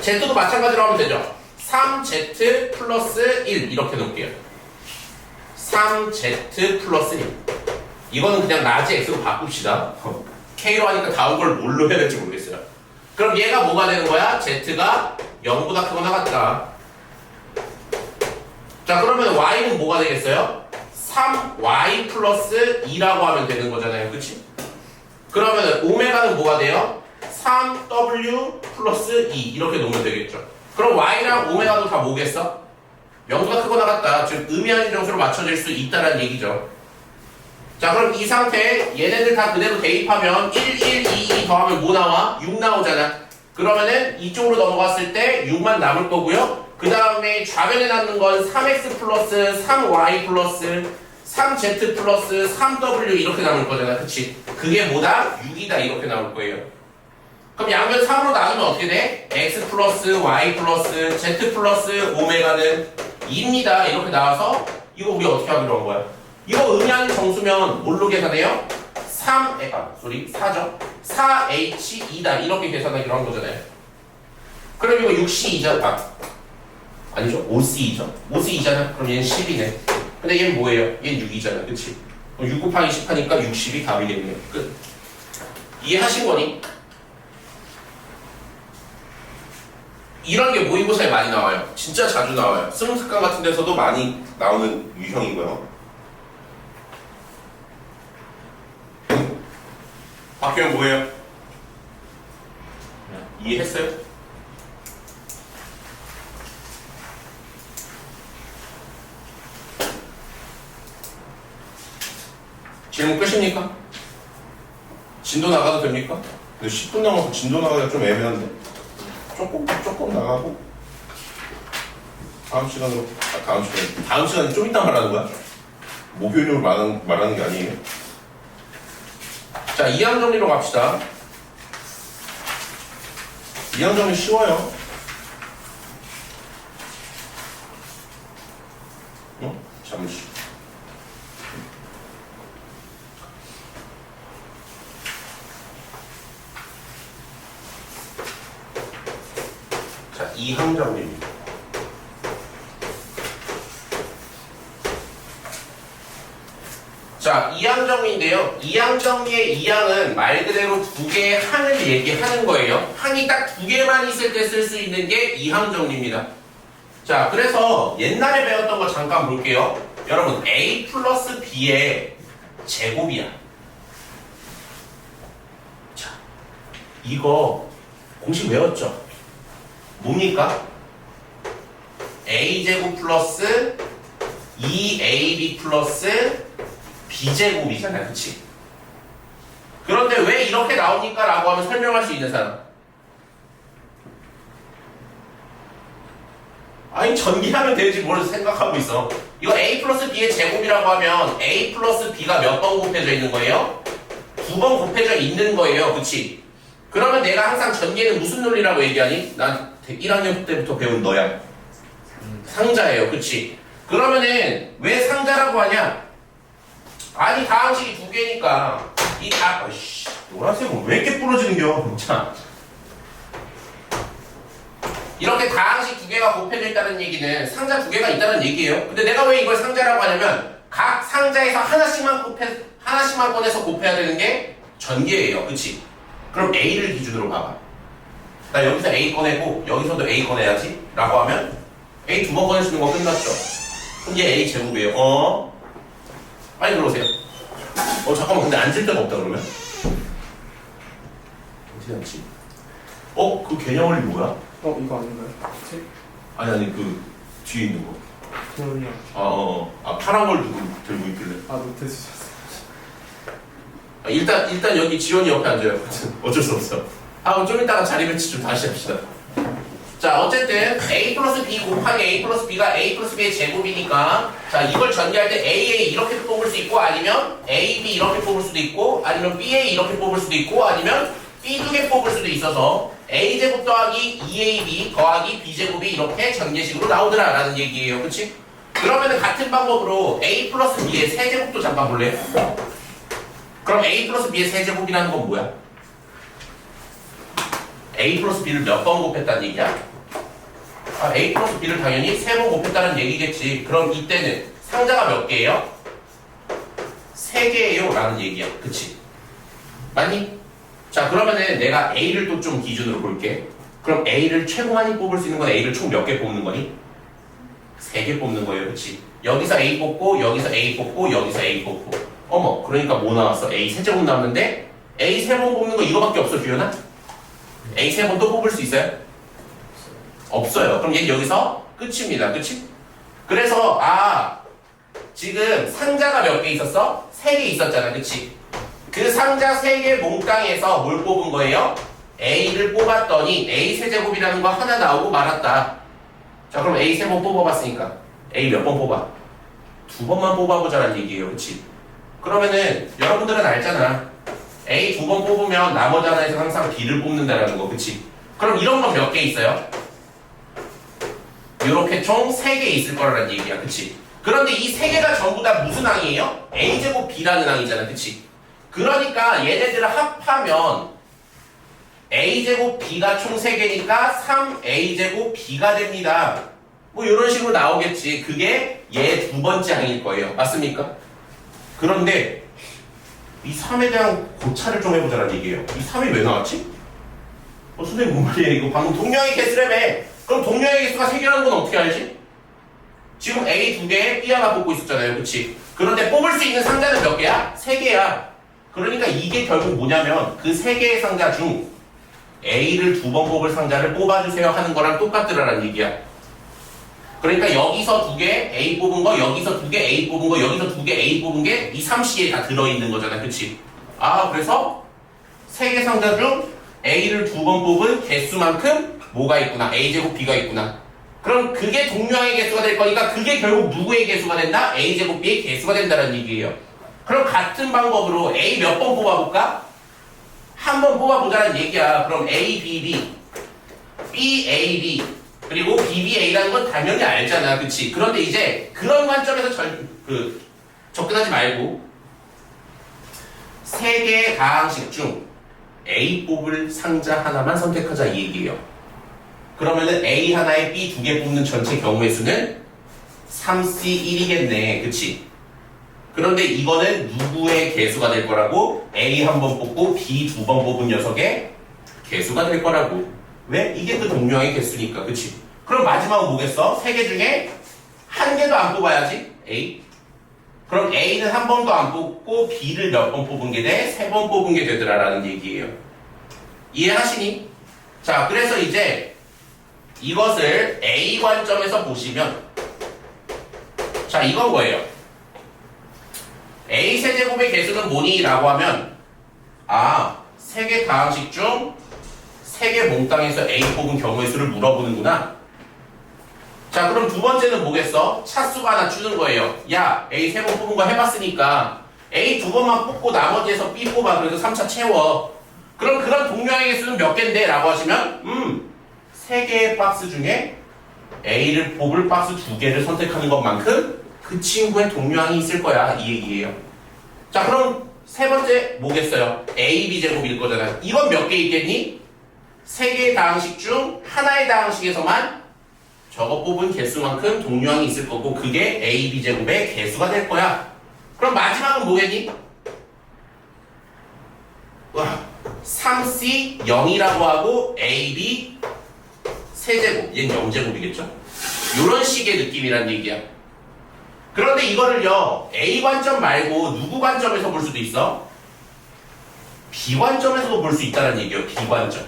z도 마찬가지로 하면 되죠. 3z 플러스 1 이렇게 놓을게요. 3z 플러스 1 이거는 그냥 라지 x로 바꿉시다. k로 하니까 다음 걸 뭘로 해야 될지 모르겠어요. 그럼 얘가 뭐가 되는 거야? z가 0보다 크거나 같다. 자 그러면 y는 뭐가 되겠어요? 3y 플러스 2라고 하면 되는 거잖아요. 그치? 그러면 오메가는 뭐가 돼요? 3w 플러스 2 이렇게 놓으면 되겠죠. 그럼 y랑 오메가도 다 뭐겠어? 0보다 크거나 같다. 즉 의미하는 정수로 맞춰질 수 있다는 얘기죠. 자 그럼 이 상태에 얘네들 다 그대로 대입하면 1, 1, 2, 2 더하면 뭐 나와? 6 나오잖아. 그러면은 이쪽으로 넘어갔을 때 6만 남을 거고요. 그 다음에 좌변에 남는 건 3x 플러스 3y 플러스 3z 플러스 3w 이렇게 남을 거잖아. 그치? 그게 뭐다? 6이다 이렇게 나올 거예요. 그럼 양변 3으로 나누면 어떻게 돼? x 플러스 y 플러스 z 플러스 오메가는 2입니다. 이렇게 나와서 이거 우리 어떻게 하기로 한 거야? 이거 의미하는 정수면 뭘로 계산해요? 4죠? 4h2다 이렇게 계산하기로 한 거잖아요. 그럼 이거 6c2잖아. 아니죠? 5c2죠? 5c2잖아. 그럼 얘는 10이네. 근데 얘는 뭐예요? 얘는 6이잖아. 그치? 6 곱하기 10 하니까 60이 답이겠네요. 끝. 이해하신 거니? 이런 게 모의고사에 많이 나와요. 진짜 자주 나와요. 수능특강 같은 데서도 많이 나오는 유형이고요. 박규영 뭐예요? 이해했어요? 질문 끝입니까? 진도 나가도 됩니까? 근데 10분 남아서 진도 나가기가 좀 애매한데 조금 나가고 다음 시간에 좀 이따 말하는 거야? 목요일로 말하는 게 아니에요. 자, 이항 정리로 갑시다. 이항 정리 쉬워요. 잠시. 자, 이항 정리입니다. 자, 이항정리인데요. 이항정리의 이항은 말 그대로 두 개의 항을 얘기하는 거예요. 항이 딱 두 개만 있을 때 쓸 수 있는 게 이항정리입니다. 자, 그래서 옛날에 배웠던 거 잠깐 볼게요. 여러분, A 플러스 B의 제곱이야. 자, 이거 공식 외웠죠? 뭡니까? A제곱 플러스 2AB 플러스 B제곱이잖아. 그치? 그런데 왜 이렇게 나오니까 라고 하면 설명할 수 있는 사람. 아니 전기하면 되지 뭘 생각하고 있어. 이거 A 플러스 B의 제곱이라고 하면 A 플러스 B가 몇 번 곱해져 있는 거예요? 두 번 곱해져 있는 거예요. 그치? 그러면 내가 항상 전개는 무슨 논리라고 얘기하니? 난 1학년 때부터 배운 너야. 상자예요. 그치? 그러면은 왜 상자라고 하냐? 아니 다항식이 두 개니까 이 다... 어이씨, 노란색은 왜 이렇게 부러지는겨? 자, 이렇게 다항식 두 개가 곱해져 있다는 얘기는 상자 두 개가 있다는 얘기예요. 근데 내가 왜 이걸 상자라고 하냐면 각 상자에서 하나씩만 꺼내서 곱해야 되는 게 전개예요. 그치? 그럼 A를 기준으로 봐봐. 나 여기서 A 꺼내고 여기서도 A 꺼내야지 라고 하면 A 두 번 꺼낼 수 있는 거 끝났죠? 그럼 얘 A 제곱이에요. 빨리 들어오세요. 잠깐만, 근데 앉을 데가 없다 그러면? 어떻게 앉지? 그 개념원리 뭐야? 이거 아닌가요? 책? 아니 그 뒤에 있는 거. 그럼요. 파란 걸 누구 들고 있길래? 노트 주셨어요. 일단 여기 지원이 옆에 앉아요. 어쩔 수 없어. 좀 이따가 자리 배치 좀 다시 합시다. 자, 어쨌든 A 플러스 B 곱하기 A 플러스 B가 A 플러스 B의 제곱이니까 자, 이걸 전개할 때 AA 이렇게 뽑을 수 있고 아니면 AB 이렇게 뽑을 수도 있고 아니면 BA 이렇게 뽑을 수도 있고 아니면 B 두 개 뽑을 수도 있어서 A제곱 더하기 2AB 더하기 B제곱이 이렇게 전개식으로 나오더라 라는 얘기예요. 그치? 그러면은 같은 방법으로 A 플러스 B의 세제곱도 잡아볼래요? 그럼 A 플러스 B의 세제곱이라는 건 뭐야? A 플러스 B를 몇 번 곱했다는 얘기야? A 플러스 B를 당연히 세 번 곱했다는 얘기겠지. 그럼 이때는 상자가 몇 개예요? 3개예요 라는 얘기야. 그치? 맞니? 자, 그러면은 내가 A를 또 좀 기준으로 볼게. 그럼 A를 최고 많이 뽑을 수 있는 건 A를 총 몇 개 뽑는 거니? 3개 뽑는 거예요. 그치? 여기서 A 뽑고 여기서 A 뽑고 여기서 A 뽑고 그러니까 뭐 나왔어? A 세제곱 나왔는데 A 3번 뽑는 거 이거밖에 없어. 주연아? A 3번 또 뽑을 수 있어요? 없어요. 그럼 얘 여기서 끝입니다. 그치? 그래서 지금 상자가 몇 개 있었어? 3개 있었잖아. 그치? 그 상자 3개 몽땅에서 뭘 뽑은 거예요? A를 뽑았더니 A 세제곱이라는 거 하나 나오고 말았다. 자, 그럼 A 3번 뽑아봤으니까 A 몇 번 뽑아? 2번만 뽑아보자는 얘기예요. 그치? 그러면은 여러분들은 알잖아. A 2번 뽑으면 나머지 하나에서 항상 B를 뽑는다라는 거. 그치? 그럼 이런 건 몇 개 있어요? 이렇게 총 3개 있을 거라는 얘기야. 그치? 그런데 이 3개가 전부 다 무슨 항이에요? A제곱 B라는 항이잖아. 그치? 그러니까 얘네들을 합하면 A제곱 B가 총 3개니까 3A제곱 B가 됩니다. 뭐 이런 식으로 나오겠지. 그게 얘 두 번째 항일 거예요. 맞습니까? 그런데 이 3에 대한 고찰을 좀 해보자는 얘기예요. 이 3이 왜 나왔지? 선생님 뭔 말이에요? 이거 방금 동량의 개수라며. 그럼 동량의 개수가 3개라는 건 어떻게 알지? 지금 A 2개에 B 하나 뽑고 있었잖아요. 그치? 그런데 뽑을 수 있는 상자는 몇 개야? 3개야. 그러니까 이게 결국 뭐냐면 그 3개의 상자 중 A를 2번 뽑을 상자를 뽑아주세요 하는 거랑 똑같더라는 얘기야. 그러니까 여기서 2개 A 뽑은 거, 여기서 2개 A 뽑은 거, 여기서 2개 A 뽑은 게 이 3C에 다 들어있는 거잖아. 그치? 그래서 3개 상자 중 A를 2번 뽑은 개수만큼 뭐가 있구나? A제곱 B가 있구나. 그럼 그게 동량의 개수가 될 거니까 그게 결국 누구의 개수가 된다? A제곱 B의 개수가 된다는 얘기예요. 그럼 같은 방법으로 A 몇 번 뽑아볼까? 한 번 뽑아보자는 얘기야. 그럼 A, B, B, B, A, B 그리고 B, B, A라는 건 당연히 알잖아. 그치? 그런데 이제 그런 관점에서 접근하지 말고 3개의 가항식 중 A 뽑을 상자 하나만 선택하자 이 얘기예요. 그러면은 A 하나에 B 2개 뽑는 전체 경우의 수는 3C1이겠네. 그치? 그런데 이거는 누구의 개수가 될 거라고? A 한 번 뽑고 B 2번 뽑은 녀석의 개수가 될 거라고. 왜? 이게 그 동량의 개수니까. 그치? 그럼 마지막은 뭐겠어? 3개 중에 한 개도 안 뽑아야지. A. 그럼 A는 한 번도 안 뽑고 B를 몇 번 뽑은 게 돼? 3번 뽑은 게 되더라라는 얘기예요. 이해하시니? 자, 그래서 이제 이것을 A 관점에서 보시면 자, 이건 거예요. A 세제곱의 개수는 뭐니? 라고 하면 3개 가항식 중 3개 몽땅에서 A 뽑은 경우의 수를 물어보는구나. 자, 그럼 두 번째는 뭐겠어? 차수가 하나 주는 거예요. 야, A 3번 뽑은 거 해봤으니까 A 두 번만 뽑고 나머지에서 B 뽑아. 그래서 3차 채워. 그럼 그런 동류항의 개수는 몇 개인데? 라고 하시면 3개의 박스 중에 A를 뽑을 박스 2개를 선택하는 것만큼 그 친구의 동류항이 있을 거야. 이 얘기예요. 자, 그럼 세 번째 뭐겠어요? AB 제곱일 거잖아. 이건 몇 개 있겠니? 3개의 다항식 중 하나의 다항식에서만 저거 뽑은 개수만큼 동류항이 있을 거고 그게 AB 제곱의 개수가 될 거야. 그럼 마지막은 뭐겠니? 와, 3C 0이라고 하고 AB 세제곱, 얘는 0제곱이겠죠? 이런 식의 느낌이란 얘기야. 그런데 이거를요, A 관점 말고 누구 관점에서 볼 수도 있어? B 관점에서도 볼 수 있다는 얘기예요. B 관점.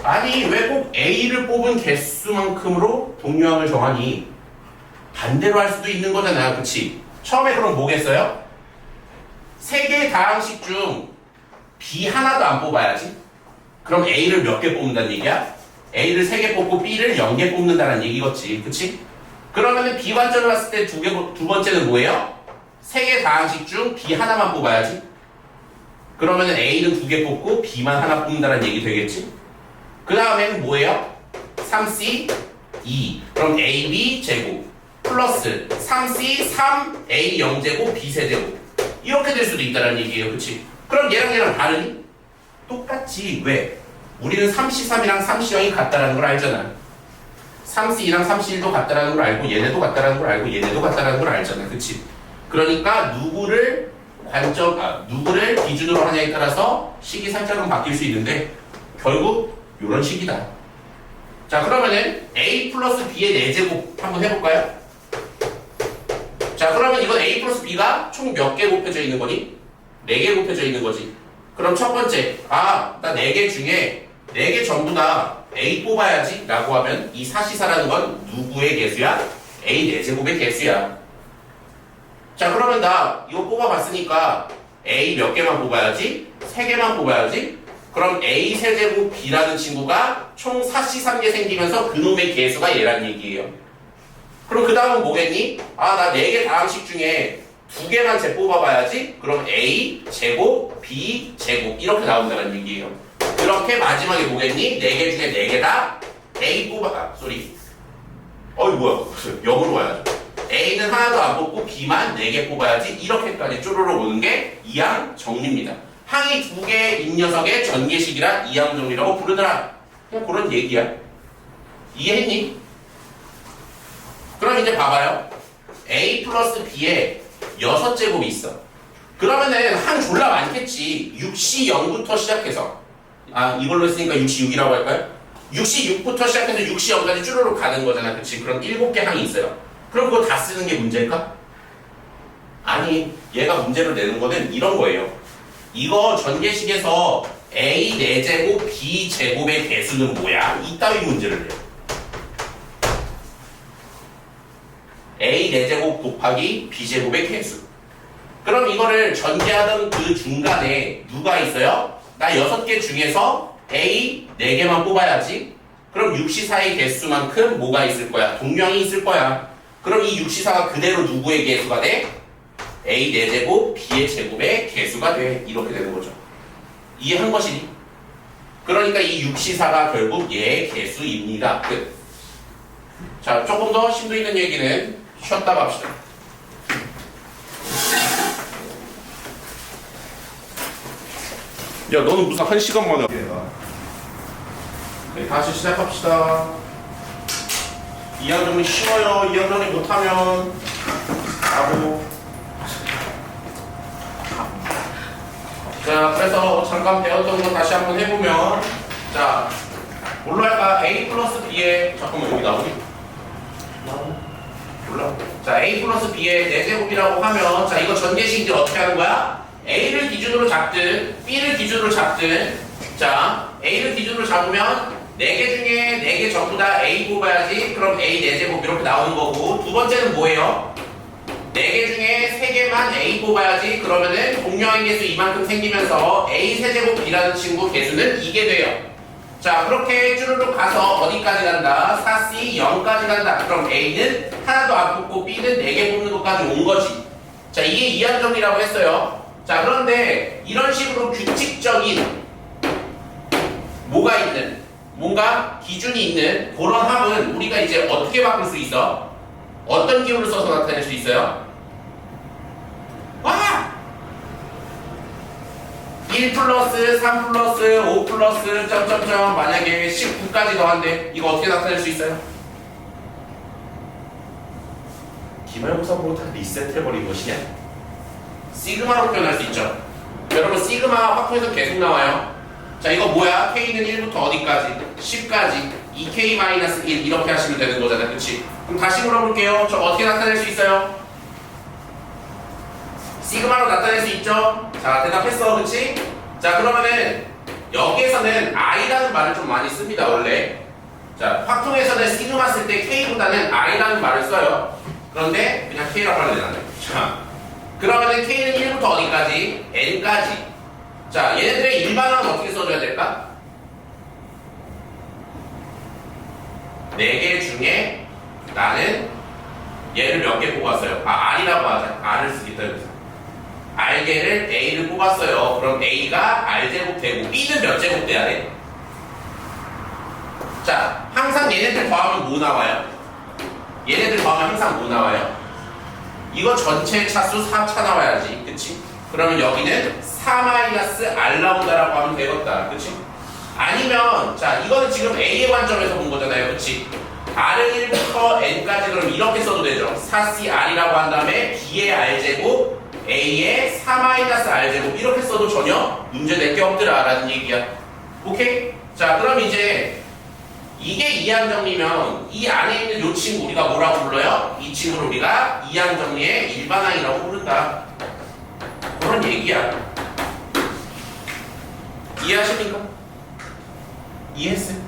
아니, 왜 꼭 A를 뽑은 개수만큼으로 동류항을 정하니? 반대로 할 수도 있는 거잖아, 그치? 처음에 그럼 뭐겠어요? 3개의 다항식 중 B 하나도 안 뽑아야지. 그럼 A를 몇 개 뽑는다는 얘기야? A를 3개 뽑고 B를 0개 뽑는다는 얘기겠지, 그치? 그러면은 B 관점을 봤을 때 두 번째는 뭐예요? 3개 다항식 중 B 하나만 뽑아야지. 그러면은 A는 2개 뽑고 B만 하나 뽑는다는 얘기 되겠지? 그 다음에는 뭐예요? 3C 2. 그럼 AB 제곱 플러스 3C 3A 0제곱 B 세제곱. 이렇게 될 수도 있다는 얘기예요, 그치? 그럼 얘랑 다르니? 똑같지. 왜? 우리는 3C3이랑 3C0이 같다라는 걸 알잖아. 3C2랑 3C1도 같다라는 걸 알고 얘네도 같다라는 걸 알고 얘네도 같다라는 걸 알잖아. 그치? 그러니까 누구를 기준으로 하냐에 따라서 식이 살짝은 바뀔 수 있는데 결국 이런 식이다. 자, 그러면은 A 플러스 B의 4제곱 한번 해볼까요? 자, 그러면 이건 A 플러스 B가 총 몇 개 곱해져 있는 거니? 4개 곱해져 있는 거지. 그럼 첫 번째, 나 4개 중에 4개 전부 다 A 뽑아야지 라고 하면 이 사시사라는 건 누구의 개수야? A 4제곱의 개수야. 자, 그러면 나 이거 뽑아봤으니까 A 몇 개만 뽑아야지? 3개만 뽑아야지? 그럼 A 세제곱 B라는 친구가 총 4C3개 생기면서 그놈의 개수가 얘란 얘기예요. 그럼 그 다음은 뭐겠니? 나 4개 다항식 중에 2개만 재 뽑아봐야지? 그럼 A 제곱 B 제곱 이렇게 나온다는 얘기예요. 이렇게 마지막에 뭐겠니? 4개 중에 4개 다 A 뭐야 0으로 와야죠. A는 하나도 안 뽑고 B만 4개 뽑아야지. 이렇게까지 쪼르륵 오는 게 이항 정리입니다. 항이 2개인 녀석의 전개식이라 이항 정리라고 부르더라. 그냥 그런 얘기야. 이해했니? 그럼 이제 봐봐요. A 플러스 B에 6제곱이 있어. 그러면은 항 졸라 많겠지. 6C 0부터 시작해서 이걸로 했으니까 6C 6이라고 할까요? 6C 6부터 시작해서 6C 0까지 쭈르륵 가는 거잖아. 그치? 그럼 7개 항이 있어요. 그럼 그거 다 쓰는 게 문제일까? 아니, 얘가 문제를 내는 거는 이런 거예요. 이거 전개식에서 A 4제곱 B 제곱의 개수는 뭐야? 이따위 문제를 내요. A 4제곱 곱하기 B 제곱의 개수. 그럼 이거를 전개하던 그 중간에 누가 있어요? 나 6개 중에서 A 4개만 뽑아야지. 그럼 6C4의 개수만큼 뭐가 있을 거야? 동류항이 있을 거야. 그럼 이 6C4가 그대로 누구의 개수가 돼? A 4제곱 B의 제곱의 개수가 돼. 이렇게 되는 거죠. 이해한 것이니? 그러니까 이 6C4가 결국 얘의 개수입니다. 끝. 자, 조금 더 심도 있는 얘기는 쉬었다 갑시다. 야, 너는 무슨 1시간 만에 네, 다시 시작합시다. 이항 정리 쉬워요. 이항 정리 못하면 바로. 자, 그래서 잠깐 배웠던 거 다시 한번 해보면, 자, 뭘로 할까? A 플러스 B의, 잠깐만, 여기 나오니? 몰라. 자, A 플러스 B의 4제곱이라고 하면, 자, 이거 전개식 이제 어떻게 하는 거야? A를 기준으로 잡든, B를 기준으로 잡든, 자, A를 기준으로 잡으면, 4개 중에 4개 전부 다 A 뽑아야지. 그럼 A 4제곱 이렇게 나오는 거고, 두 번째는 뭐예요? 4개 중에 3개만 A 뽑아야지. 그러면은 동류항의 개수 이만큼 생기면서 A 세제곱 B라는 친구 개수는 2개 돼요. 자, 그렇게 쭈르륵 가서 어디까지 간다? 4C 0까지 간다. 그럼 A는 하나도 안 뽑고 B는 4개 뽑는 것까지 온 거지. 자, 이게 이항정리라고 했어요. 자, 그런데 이런 식으로 규칙적인 뭐가 있는, 뭔가 기준이 있는 그런 합은 우리가 이제 어떻게 바꿀 수 있어? 어떤 기호를 써서 나타낼 수 있어요? 와! 1 플러스 3 플러스 5 플러스 점점점 만약에 19까지 더한대. 이거 어떻게 나타낼 수 있어요? 기말고사 보고 다 리셋해버린 것이냐? 시그마로 표현할 수 있죠. 여러분 시그마 확통해서 계속 나와요. 자, 이거 뭐야? K는 1부터 어디까지? 10까지 2K-1 이렇게 하시면 되는 거잖아요. 그치? 그럼 다시 물어볼게요. 저 어떻게 나타낼 수 있어요? 시그마로 나타낼 수 있죠? 자, 대답했어. 그치? 자, 그러면은 여기에서는 I라는 말을 좀 많이 씁니다. 원래. 자, 확통에서는 시그마 쓸 때 K보다는 I라는 말을 써요. 그런데 그냥 K라고 하면 되잖아요. 자, 그러면은 K는 1부터 어디까지? N까지. 자, 얘네들의 일반화는 어떻게 써줘야 될까? 4개 중에 나는 얘를 몇 개 뽑았어요? R이라고 하자. R을 쓰겠다 여기서. R개를 A를 뽑았어요. 그럼 A가 R제곱 되고 B는 몇 제곱 돼야 돼? 자, 항상 얘네들 더하면 뭐 나와요? 얘네들 더하면 항상 뭐 나와요? 이거 전체 차수 4차 나와야지. 그치? 그러면 여기는 4-R 나온다라고 하면 되겠다. 그치? 아니면 자, 이거는 지금 A의 관점에서 본 거잖아요. 그치? R은 1부터 N까지 그럼 이렇게 써도 되죠. 4CR이라고 한 다음에 B의 R제곱 A의 4-R제곱 이렇게 써도 전혀 문제될 게 없더라 라는 얘기야. 오케이? 자, 그럼 이제 이게 이항정리면 이 안에 있는 이 친구 우리가 뭐라고 불러요? 이 친구를 우리가 이항정리의 일반항이라고 부른다. 그런 얘기야. 이해하십니까? 이해했어요?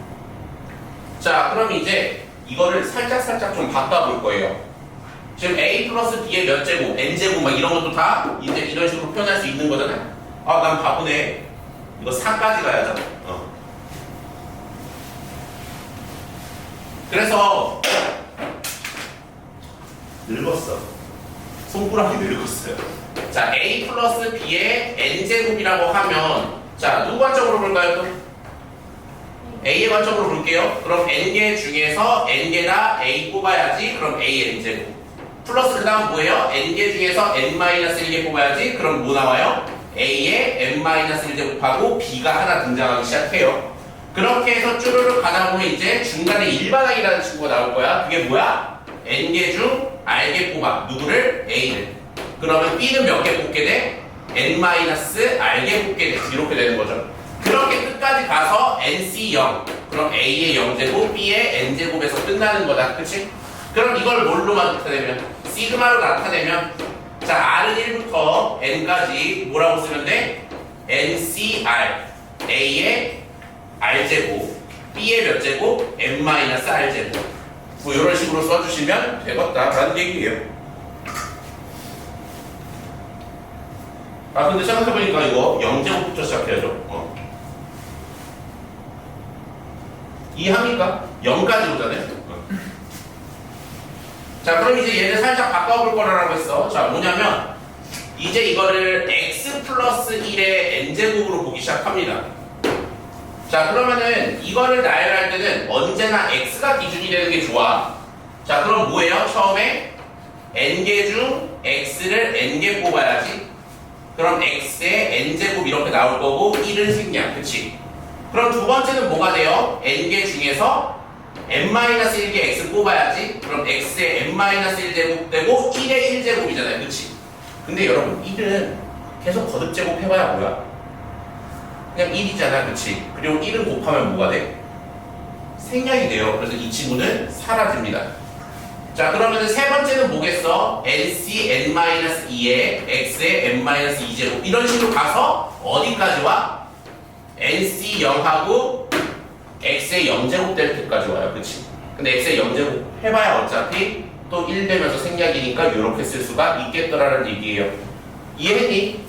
자, 그럼 이제 이거를 살짝 좀 바꿔볼 거예요. 지금 A 플러스 B의 몇 제곱, N제곱 막 이런 것도 다 이제 이런 식으로 표현할 수 있는 거잖아요. 아, 난 바보네. 이거 4까지 가야죠. 그래서 늙었어. 손가락이 늙었어요. 자, A 플러스 B의 N제곱이라고 하면 자, 누구 관점으로 볼까요? 또? A의 관점으로 볼게요. 그럼 N개 중에서 N개다 A 뽑아야지. 그럼 A N제곱. 플러스 그 다음 뭐예요? N개 중에서 N-1개 뽑아야지. 그럼 뭐 나와요? A의 N-1제곱하고 B가 하나 등장하기 시작해요. 그렇게 해서 쭈르륵 가다 보면 이제 중간에 일반항이라는 친구가 나올 거야. 그게 뭐야? N개 중 R개 뽑아. 누구를? A를. 그러면 B는 몇 개 뽑게 돼? N-R개 뽑게 돼. 이렇게 되는 거죠. 그렇게 끝까지 가서 NC0. 그럼 A의 0제곱, B의 N제곱에서 끝나는 거다. 그치? 그럼 이걸 뭘로 나타내면? 시그마로 나타내면 자, R은 1부터 N까지 뭐라고 쓰면 돼? NCR. A의 R제곱, B의 몇 제곱? N-R제곱. 뭐 이런 식으로 써주시면 되겠다라는 얘기예요. 아, 근데 생각해보니까 이거 0제곱부터 시작해야죠. 이해합니까? 0까지 오잖아요. 자, 그럼 이제 얘를 살짝 바꿔볼 거라고 했어. 자, 뭐냐면 이제 이거를 x 플러스 1의 n제곱으로 보기 시작합니다. 자, 그러면은 이거를 나열할 때는 언제나 x가 기준이 되는 게 좋아. 자, 그럼 뭐예요? 처음에 n개 중 x를 n개 뽑아야지. 그럼 x의 n제곱 이렇게 나올 거고 1은 생략. 그치? 그럼 두 번째는 뭐가 돼요? n개 중에서 n-1개 x 뽑아야지. 그럼 x의 n-1제곱 되고 1의 1제곱이잖아요. 그치? 근데 여러분 1은 계속 거듭제곱 해봐야 뭐야? 그냥 1이잖아. 그치? 그리고 1은 곱하면 뭐가 돼? 생략이 돼요. 그래서 이 친구는 사라집니다. 자, 그러면은 세 번째는 뭐겠어? nc n-2에 x의 n-2제곱 이런 식으로 가서 어디까지 와? nc 0하고 x의 0제곱 될 때까지 와요. 그치? 근데 x의 0제곱 해봐야 어차피 또 1 되면서 생략이니까 이렇게 쓸 수가 있겠더라는 얘기예요. 이해했니?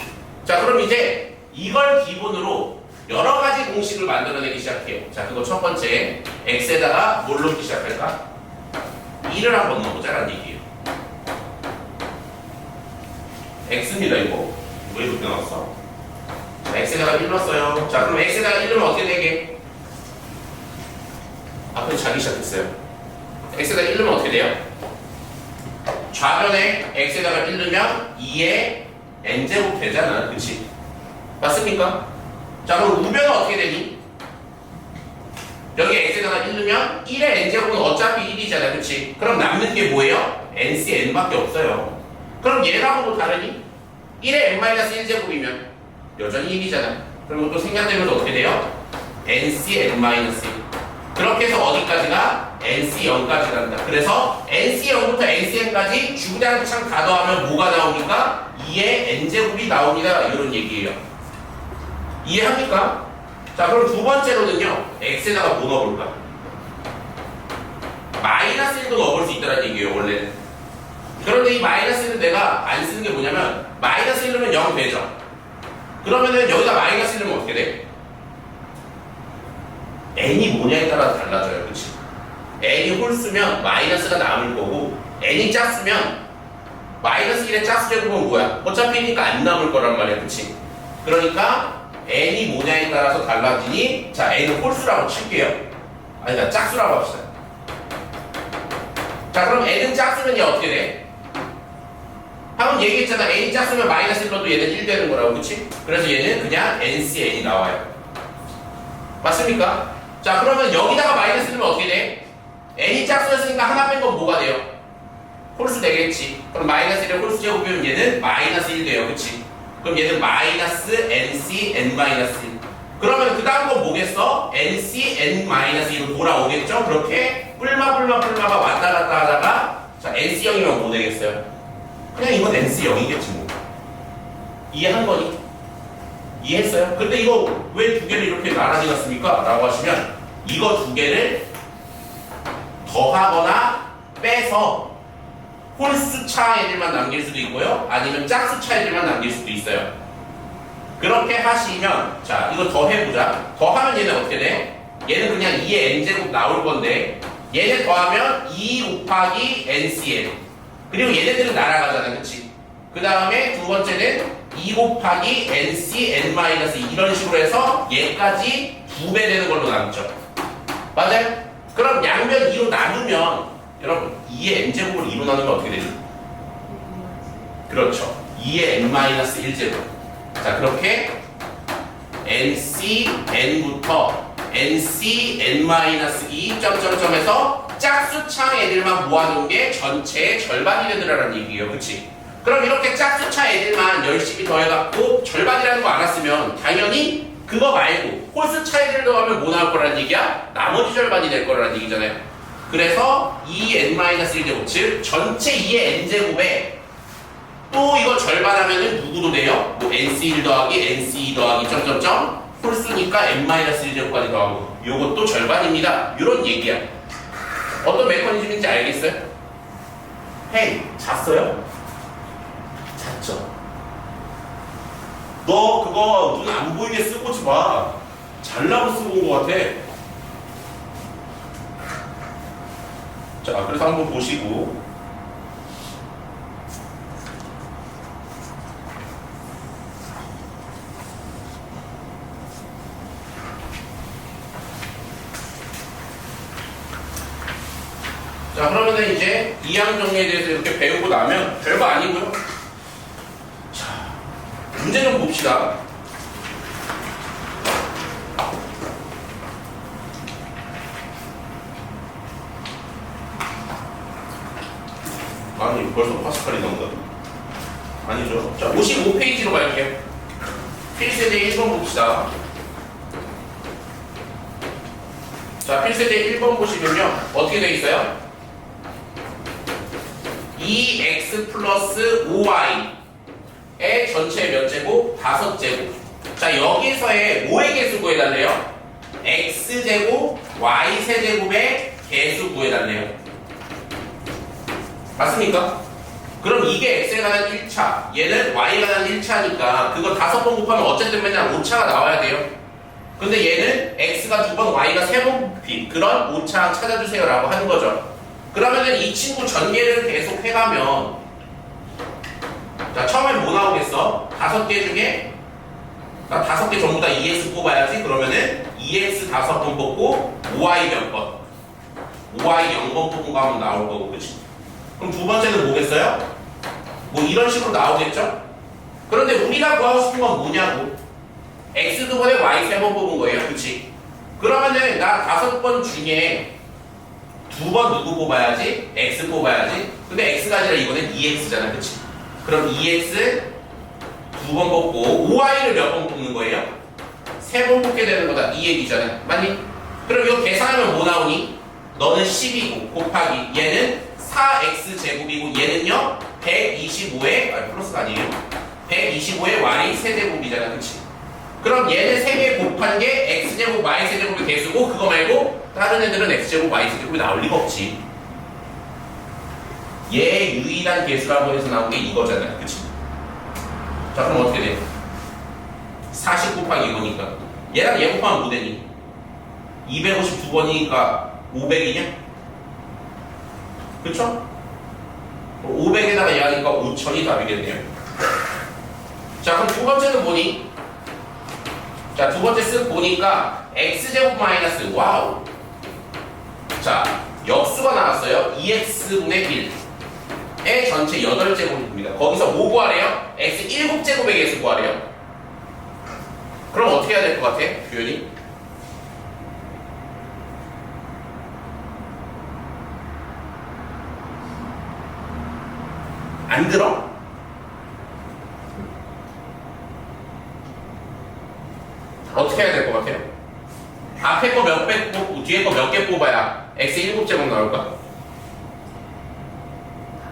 자, 그럼 이제 이걸 기본으로 여러 가지 공식을 만들어내기 시작해요. 자, 그거 첫 번째 x에다가 뭘 넣기 시작할까? 1을 한번 넣어보자라는 얘기예요. x입니다. 이거 왜 이렇게 나왔어? 자, x에다가 1 넣었어요. 자, 그럼 x에다가 1 넣으면 어떻게 되게? 앞에 자기 시작했어요. x에다가 1 넣으면 어떻게 돼요? 좌변에 x에다가 1 넣으면 2의 n제곱 되잖아. 그치? 맞습니까? 자, 그럼 우변은 어떻게 되니? 여기 x에다가 1 넣으면 1의 n제곱은 어차피 1이잖아. 그치? 그럼 남는 게 뭐예요? nc n밖에 없어요. 그럼 얘랑은 뭐 다르니? 1의 n-1제곱이면 여전히 1이잖아. 그럼 이것도 생략되면 어떻게 돼요? nc n-1. 그렇게 해서 어디까지가? nc0까지 간다. 그래서 nc0부터 ncn까지 주구장창 다 더하면 뭐가 나옵니까? 2의 n제곱이 나옵니다. 이런 얘기예요. 이해합니까? 자, 그럼 두 번째로는요, x에다가 뭐 넣어볼까? -1도 넣어볼 수 있다는 얘기예요, 원래는. 그런데 이 마이너스는 내가 안 쓰는 게 뭐냐면, -1 넣으면 0 되죠? 그러면은 여기다 -1 넣으면 어떻게 돼? n이 뭐냐에 따라서 달라져요, 그치? n이 홀수면 마이너스가 남을 거고, n이 짝수면 -1의 짝수 제곱은 뭐야? 어차피니까 안 남을 거란 말이야, 그치? 그러니까 n이 뭐냐에 따라서 달라지니, 자, n은 홀수라고 칠게요. 아니다, 짝수라고 합시다. 자, 그럼 n은 짝수면 얘 어떻게 돼? 방금 얘기했잖아. n이 짝수면 -1 넣어도 얘는 1 되는 거라고, 그치? 그래서 얘는 그냥 ncn이 나와요. 맞습니까? 자, 그러면 여기다가 마이너스 넣으면 어떻게 돼? n이 짝수였으니까 하나 뺀 건 뭐가 돼요? 홀수 되겠지. 그럼 -1의 홀수 제곱이면 얘는 -1 돼요, 그치? 그럼 얘는 -nc n-1. 그러면 그 다음 건 뭐겠어? nc n-1로 돌아오겠죠? 그렇게 뿔마가 왔다 갔다 하다가, 자, nc0이면 뭐 되겠어요? 그냥 이건 nc0이겠지 뭐. 이해한 거니? 이해했어요? 근데 이거 왜 두 개를 이렇게 나란히 놨습니까? 라고 하시면 이거 두 개를 더하거나 빼서 홀수차 애들만 남길 수도 있고요, 아니면 짝수차 애들만 남길 수도 있어요. 그렇게 하시면, 자, 이거 더해보자. 더하면 얘는 어떻게 돼? 얘는 그냥 2의 n제곱 나올 건데, 얘네 더하면 2 곱하기 ncn. 그리고 얘네들은 날아가잖아, 그치? 그 다음에 두 번째는 2 곱하기 nc n-2 이런 식으로 해서 얘까지 2배 되는 걸로 남죠. 맞아요? 그럼 양변 2로 나누면, 여러분, 2의 n제곱을 2로 나누면 어떻게 되죠? 그렇죠. 2의 n-1제곱. 자, 그렇게 ncn부터 ncn-2 점점점에서 짝수차 애들만 모아놓은 게 전체의 절반이 되더라는 얘기예요. 그치? 그럼 이렇게 짝수차 애들만 열심히 더해갖고 절반이라는 거 알았으면 당연히 그거 말고 홀수차 애들 더하면 뭐 나올 거라는 얘기야? 나머지 절반이 될 거라는 얘기잖아요. 그래서 2n-1제곱, 즉 전체 2의 n제곱에 또 이거 절반하면은 누구도 돼요? 뭐 nc1 더하기 nc2 더하기 점점점 홀수니까 n-1제곱까지 더하고 요것도 절반입니다. 요런 얘기야. 어떤 메커니즘인지 알겠어요? 헤이, 잤어요? 잤죠? 너 그거 눈 안 보이게 쓰고 오지 마. 잘라고 쓰고 온 것 같아. 자, 그래서 한번 보시고. 자, 그러면은 이제 이항 정리에 대해서 이렇게 배우고 나면 별거 아니고요. 자, 문제 좀 봅시다. 아니, 벌써 파스칼이 나온다. 아니죠. 자, 55페이지로 갈게요. 필세제 1번 봅시다. 자, 필세제 1번 보시면요. 어떻게 되어 있어요? 2x 플러스 5y의 전체 몇 제곱? 5제곱. 자, 여기서의 5의 개수 구해달래요. x제곱, y 세제곱의 개수 구해달래요. 맞습니까? 그럼 이게 x에 관한 1차, 얘는 y에 관한 1차니까 그거 5번 곱하면 어쨌든 맨날 5차가 나와야 돼요. 근데 얘는 x가 2번, y가 3번 곱힌 그런 5차 찾아주세요 라고 하는 거죠. 그러면은 이 친구 전개를 계속 해가면, 자, 처음엔 뭐 나오겠어? 5개 중에 나 5개 전부 다 EX 뽑아야지. 그러면은 EX 5번 뽑고 OY 몇 번? OY 0번 뽑은 거 하면 나올 거고, 그치? 그럼 두 번째는 뭐겠어요? 뭐 이런 식으로 나오겠죠? 그런데 우리가 구하고 싶은 건 뭐냐고? X 2번에 Y 3번 뽑은 거예요, 그치? 그러면은 나 5번 중에 2번 누구 뽑아야지? X 뽑아야지? 근데 X가 아니라 이거는 EX잖아, 그치? 그럼 EX 2번 뽑고 OY를 몇 번 뽑는 거예요? 3번 뽑게 되는 거다, 이 얘기잖아, 맞니? 그럼 이거 계산하면 뭐 나오니? 너는 10이고 곱하기 얘는 4x 제곱이고 얘는요 125의 플러스가 아니에요 125의 y 세제곱이잖아, 그치? 그럼 얘는 3개 곱한 게 x제곱 y 세제곱의 개수고 그거 말고 다른 애들은 x제곱 y 세제곱이 나올 리가 없지. 얘 유일한 개수라고 해서 나온 게 이거잖아, 그치? 자, 그럼 어떻게 돼? 40 곱하기 이거니까 얘랑 얘 곱하면 뭐 되니? 252번이니까 500이냐? 그쵸? 500에다가 얘 하니까 5000이 답이겠네요. 자, 그럼 두 번째는 뭐니? 자, 두 번째 쓱 보니까 x제곱 마이너스 와우. 자, 역수가 나왔어요. 2x분의 1의 전체 8제곱입니다. 거기서 뭐 구하래요? x 7제곱의 개수 구하래요. 그럼 어떻게 해야 될 것 같아? 규현이? 안 들어? 어떻게 해야 될 것 같아요? 앞에 거 몇 배 뽑고 뒤에 거 몇 개 뽑아야 x 7제곱 나올까?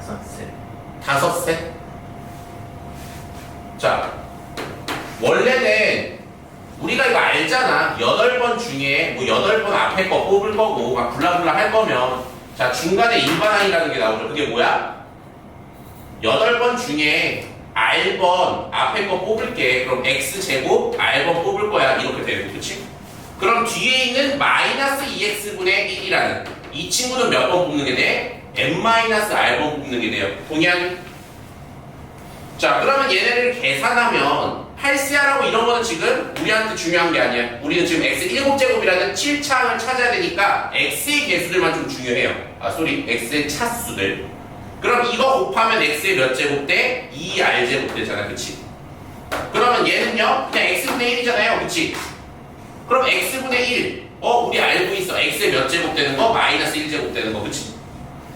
5셋. 5셋? 자, 원래는 우리가 이거 알잖아. 8번 중에 뭐 8번 앞에 거 뽑을 거고 막 블라블라 할 거면 자, 중간에 일반항이라는 게 나오죠. 그게 뭐야? 8번 중에 R번 앞에 거 뽑을게. 그럼 X제곱 R번 뽑을 거야. 이렇게 되고, 그치? 그럼 뒤에 있는 마이너스 2X분의 1이라는 이 친구는 몇 번 뽑는 게 돼? M-R번 뽑는 게 돼요. 동의하니? 자, 그러면 얘네를 계산하면 8CR하고 이런 거는 지금 우리한테 중요한 게 아니야. 우리는 지금 X 7제곱이라는 7차항을 찾아야 되니까 X의 개수들만 좀 중요해요. X의 차수들. 그럼 이거 곱하면 x의 몇 제곱 대? 2r제곱 되잖아, 그치? 그러면 얘는요 그냥 x분의 1이잖아요, 그치? 그럼 x분의 1 우리 알고 있어. x의 몇 제곱 되는 거? 마이너스 1제곱 되는 거, 그치?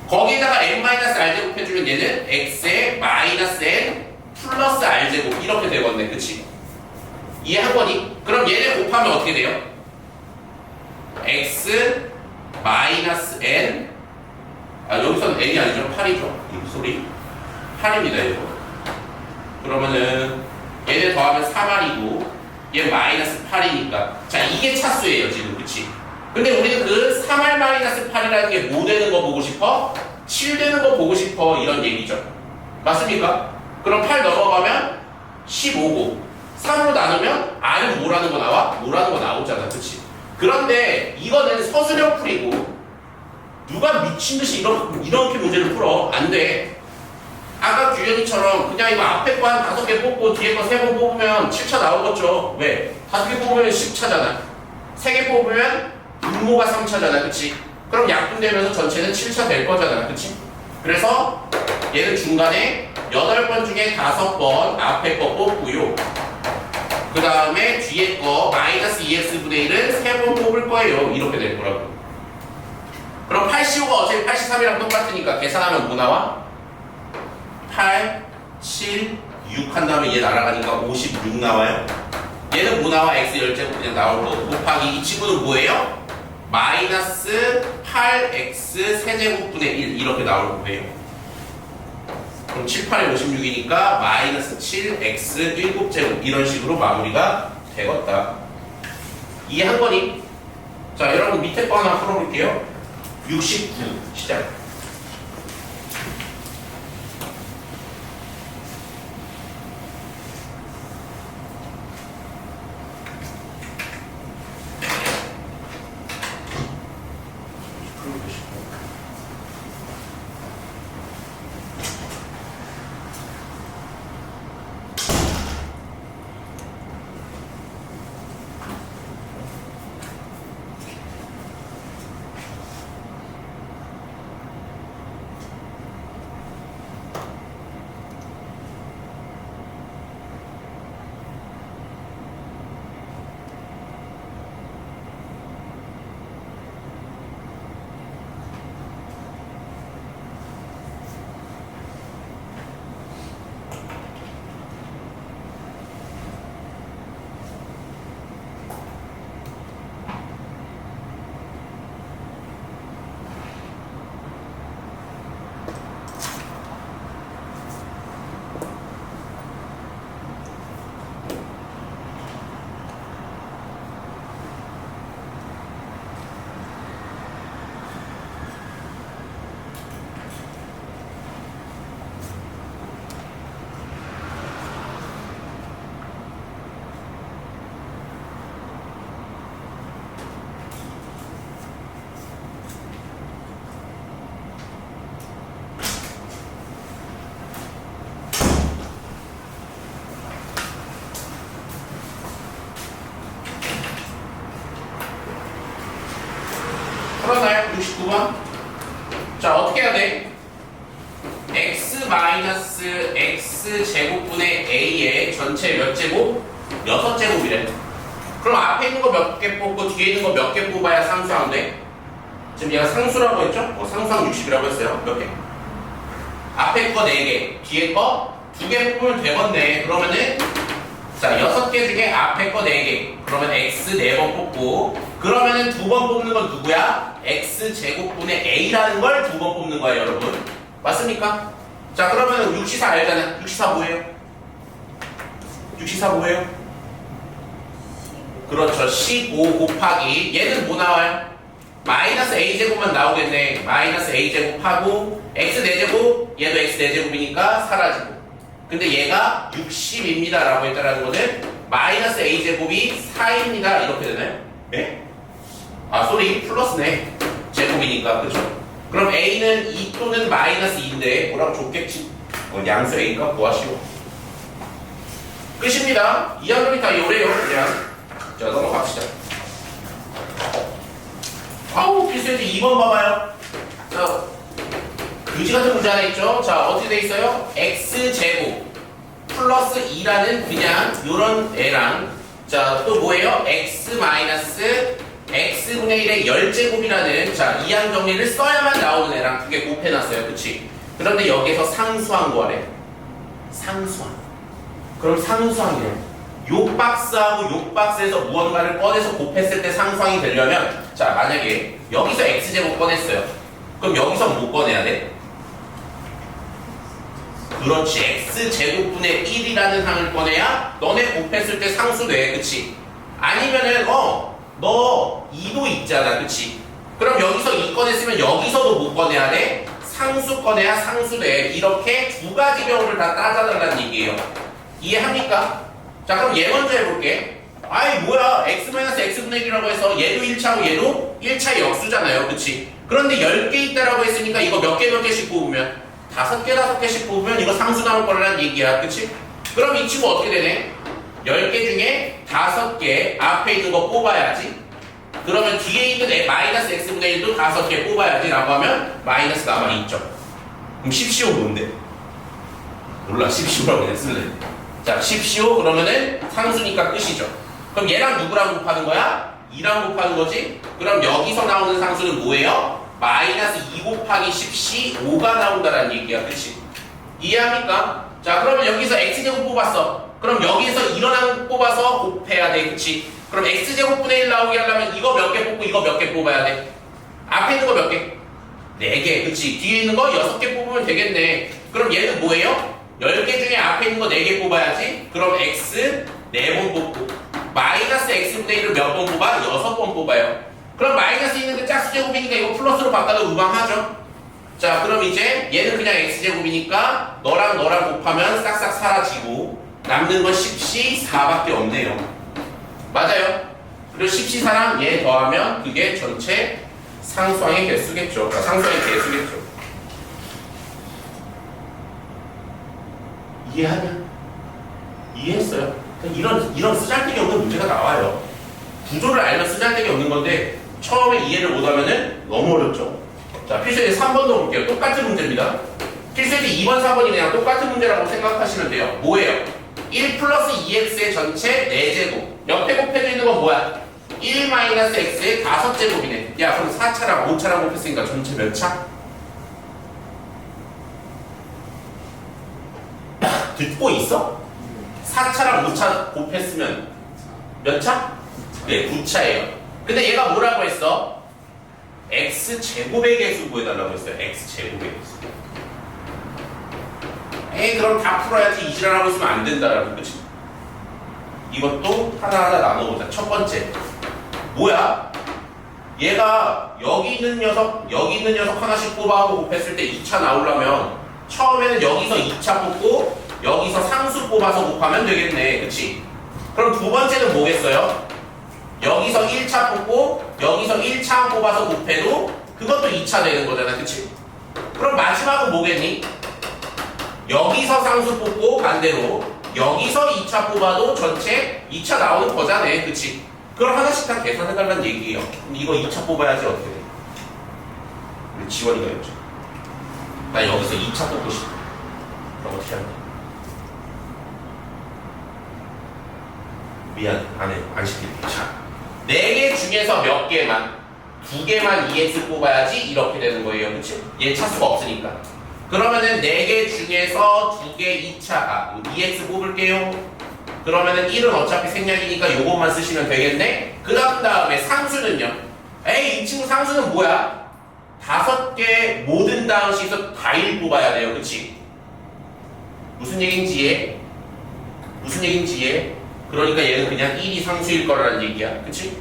거기에다가 n-r제곱 해주면 얘는 x의 마이너스 n 플러스 r제곱 이렇게 되거든, 그치? 이해한 거니? 그럼 얘네 곱하면 어떻게 돼요? x 마이너스 n 여기서는 n이 아니죠. 8이죠. 이 소리. 8입니다, 이거. 그러면은 얘네 더하면 3r이고 얘 마이너스 8이니까 자, 이게 차수예요, 지금. 그치? 근데 우리는 그 3r 마이너스 8이라는 게 뭐 되는 거 보고 싶어? 7 되는 거 보고 싶어. 이런 얘기죠. 맞습니까? 그럼 8 넘어가면 15고 3으로 나누면 r은 뭐라는 거 나와? 뭐라는 거 나오잖아, 그치? 그런데 이거는 서술형 풀이고 누가 미친듯이 이렇게 문제를 풀어? 안 돼. 아까 규현이처럼 그냥 이거 앞에 거 한 5개 뽑고 뒤에 거 3번 뽑으면 7차 나오겠죠. 왜? 5개 뽑으면 10차잖아. 3개 뽑으면 분모가 3차잖아, 그치? 그럼 약분되면서 전체는 7차 될 거잖아, 그치? 그래서 얘는 중간에 8번 중에 5번 앞에 거 뽑고요. 그 다음에 뒤에 거 마이너스 2x분의 1은 3번 뽑을 거예요. 이렇게 될 거라고. 그럼 85가 어차피 83이랑 똑같으니까 계산하면 뭐 나와? 8, 7, 6 한 다음에 얘 날아가니까 56 나와요. 얘는 뭐 나와? x 10제곱 그냥 나올 거 곱하기 이 친구는 뭐예요? 마이너스 8x 세제곱분의 1 이렇게 나올 거예요. 그럼 7, 8에 56이니까 마이너스 7x 7제곱 이런 식으로 마무리가 되겠다. 이해한 거니? 자, 여러분 밑에 거 하나 풀어볼게요. 69 시작. 마이너스 x 제곱분의 a의 전체 몇 제곱? 6제곱이래. 그럼 앞에 있는 거 몇 개 뽑고 뒤에 있는 거 몇 개 뽑아야 상수항 돼? 지금 얘가 상수라고 했죠? 상수항 60이라고 했어요. 몇 개? 앞에 거 4개, 뒤에 거 2개 뽑으면 되겠네. 그러면은 자 6개 중에 앞에 거 4개. 그러면 x 4번 뽑고, 그러면은 2번 뽑는 건 누구야? x 제곱분의 a라는 걸 2번 뽑는 거예요, 여러분. 맞습니까? 자 그러면 64 알잖아. 64 뭐예요? 64 뭐예요? 그렇죠. 15 곱하기 얘는 뭐 나와요? 마이너스 a제곱만 나오겠네. 마이너스 a제곱하고 x 4제곱, 얘도 x 4제곱이니까 사라지고. 근데 얘가 60입니다 라고 했다라는 거는 마이너스 a제곱이 4입니다 이렇게 되나요? 네? 아 쏘리 플러스네. 제곱이니까 그죠? 그럼 a는 2 또는 마이너스 2인데 뭐라고 줬겠지? 양수 a값 구하시오. 끝입니다. 2학년이 다 요래요 그냥. 자 넘어갑시다. 아우 필수에서 2번 봐봐요. 자 그지 같은 문제 하나 있죠? 자 어떻게 돼 있어요? x제곱 플러스 2라는 그냥 요런 애랑, 자 또 뭐예요? x 마이너스 x분의 1의 10제곱이라는 자 이항 정리를 써야만 나오는 애랑 두 개 곱해놨어요. 그치? 그런데 여기서 상수항 구하래. 상수항. 그럼 상수항이래. 요 박스하고 요 박스에서 무언가를 꺼내서 곱했을 때 상수항이 되려면, 자 만약에 여기서 x제곱 꺼냈어요. 그럼 여기서 뭐 꺼내야 돼? 그렇지. x제곱분의 1이라는 항을 꺼내야 너네 곱했을 때 상수 돼. 그치? 아니면은 너 2도 있잖아. 그치? 그럼 여기서 2 꺼냈으면 여기서도 못 꺼내야 돼? 상수 꺼내야 상수 돼. 이렇게 두 가지 경우를 다 따져달라는 얘기예요. 이해합니까? 자 그럼 얘 먼저 해볼게. 아이 뭐야, x-x분의 1이라고 해서 얘도 1차고 얘도 1차 역수잖아요. 그치? 그런데 10개 있다라고 했으니까 이거 몇 개씩 뽑으면 5개씩 뽑으면 이거 상수 나올 거라는 얘기야. 그치? 그럼 이 친구 어떻게 되네? 10개 중에 5개 앞에 있는 거 뽑아야지. 그러면 뒤에 있는 마이너스 x분의 1도 5개 뽑아야지 라고 하면 마이너스 나만 있죠. 그럼 10CO 뭔데? 몰라. 10CO라고 그냥 쓸래. 자 10CO 그러면은 상수니까 끝이죠. 그럼 얘랑 누구랑 곱하는 거야? 2랑 곱하는 거지? 그럼 여기서 나오는 상수는 뭐예요? 마이너스 2 곱하기 10C 5가 나온다라는 얘기야. 그치? 이해합니까? 자 그러면 여기서 x제곱 뽑았어. 그럼 여기서 일어나는 뽑아서 곱해야 돼. 그치? 그럼 x제곱분의 1 나오게 하려면 이거 몇 개 뽑고 이거 몇 개 뽑아야 돼? 앞에 있는 거 몇 개? 4개. 그치? 뒤에 있는 거 6개 뽑으면 되겠네. 그럼 얘는 뭐예요? 10개 중에 앞에 있는 거 4개 뽑아야지. 그럼 x 4번 뽑고 마이너스 x분의 1을 몇 번 뽑아? 6번 뽑아요. 그럼 마이너스 있는 게 짝수제곱이니까 이거 플러스로 바꿔도 무방하죠? 자 그럼 이제 얘는 그냥 x제곱이니까 너랑 곱하면 싹싹 사라지고 남는 건 10C 4밖에 없네요. 맞아요? 그리고 10C 4랑 얘 더하면 그게 전체 상수항의 개수겠죠. 그러니까 상수항의 개수겠죠. 이해하냐? 이해했어요? 이런 쓰잘데기 없는 문제가 나와요. 구조를 알면 쓰잘데기 없는 건데 처음에 이해를 못하면은 너무 어렵죠. 자 필수예제 3번도 볼게요. 똑같은 문제입니다. 필수예제 2번 4번이 그냥 똑같은 문제라고 생각하시면 돼요. 뭐예요? 1 플러스 2x의 전체 4제곱 옆에 곱해져 있는 건 뭐야? 1 마이너스 x의 5제곱이네. 야 그럼 4차랑 5차랑 곱했으니까 전체 몇 차? 듣고 있어? 4차랑 5차 곱했으면 몇 차? 네, 9차예요. 근데 얘가 뭐라고 했어? x제곱의 개수 구해달라고 했어요. x제곱의 개수. 에이 그럼 다 풀어야지. 이 지랄하고 있으면 안 된다라고. 그치? 이것도 하나하나 나눠보자. 첫 번째 뭐야? 얘가 여기 있는 녀석 하나씩 뽑아하고 곱했을 때 2차 나오려면 처음에는 여기서 2차 뽑고 여기서 상수 뽑아서 곱하면 되겠네. 그치? 그럼 두 번째는 뭐겠어요? 여기서 1차 뽑고 여기서 1차 뽑아서 곱해도 그것도 2차 되는 거잖아. 그치? 그럼 마지막은 뭐겠니? 여기서 상수 뽑고 반대로 여기서 2차 뽑아도 전체 2차 나오는 거잖아. 그치? 그럼 하나씩 다 계산해달라는 얘기예요. 그럼 이거 2차 뽑아야지 어떻게 돼? 우리 지원이가 했죠. 나 여기서 2차 뽑고 싶어. 미안, 안 시킬게. 자, 4개 중에서 몇 개만, 2개만 EX 뽑아야지 이렇게 되는 거예요. 그치? 얘 차수가 없으니까. 그러면은 4개 중에서 2개 2차, EX 뽑을게요. 그러면은 1은 어차피 생략이니까 요것만 쓰시면 되겠네? 그 다음에 상수는요? 에이, 이 친구 상수는 뭐야? 5개 모든 다항식에서 다 1 뽑아야 돼요. 그치? 무슨 얘긴지 이해? 무슨 얘긴지 이해? 그러니까 얘는 그냥 1이 상수일 거라는 얘기야. 그치?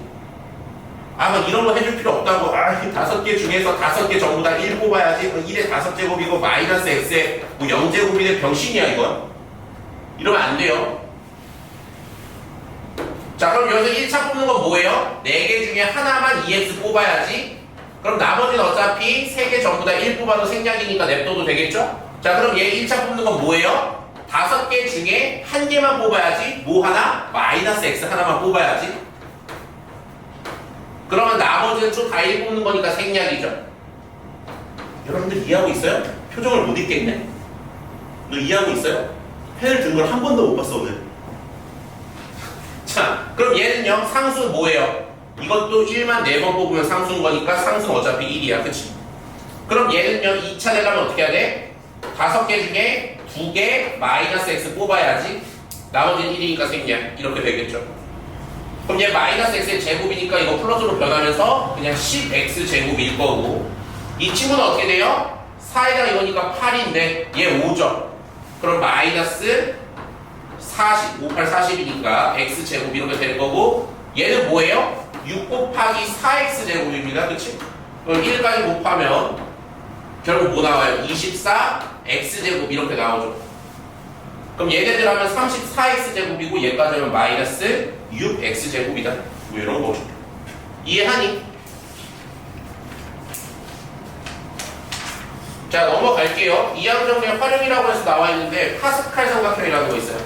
뭐 이런 거 해줄 필요 없다고. 5개 중에서 5개 전부 다 1 뽑아야지. 1의 5제곱이고 마이너스 x의 뭐 0제곱인데 병신이야 이건. 이러면 안 돼요. 자, 그럼 여기서 1차 뽑는 건 뭐예요? 4개 중에 하나만 EX 뽑아야지. 그럼 나머지는 어차피 3개 전부 다 1 뽑아도 생략이니까 냅둬도 되겠죠? 자, 그럼 얘 1차 뽑는 건 뭐예요? 5개 중에 1개만 뽑아야지. 뭐 하나? 마이너스 x 하나만 뽑아야지. 그러면 나머지는 좀 다 1 뽑는 거니까 생략이죠. 여러분들 이해하고 있어요? 표정을 못 읽겠네. 너 이해하고 있어요? 펜을 든 걸 한 번도 못 봤어 오늘. 자, 그럼 얘는요, 상수 뭐예요? 이것도 1만 4번 뽑으면 상수인 거니까 상수는 어차피 1이야. 그치? 그럼 얘는요, 2차 되려면 어떻게 해야 돼? 5개 중에 2개 마이너스 x 뽑아야지. 나머지는 1이니까 생략. 이렇게 되겠죠. 그럼 얘 마이너스 x의 제곱이니까 이거 플러스로 변하면서 그냥 10x 제곱일 거고, 이 친구는 어떻게 돼요? 4에다가 이거니까 8인데 얘 5죠. 그럼 마이너스 40, 5, 8, 40이니까 x제곱 이렇게 될 거고, 얘는 뭐예요? 6 곱하기 4x 제곱입니다. 그치? 그럼 1까지 곱하면 결국 뭐 나와요? 24 x제곱 이렇게 나오죠. 그럼 얘네들 하면 34x 제곱이고 얘까지 하면 마이너스 6x 제곱이다. 뭐 이런 거죠. 이해하니? 자, 넘어갈게요. 이항정리의 활용이라고 해서 나와 있는데 파스칼 삼각형이라는 거 있어요.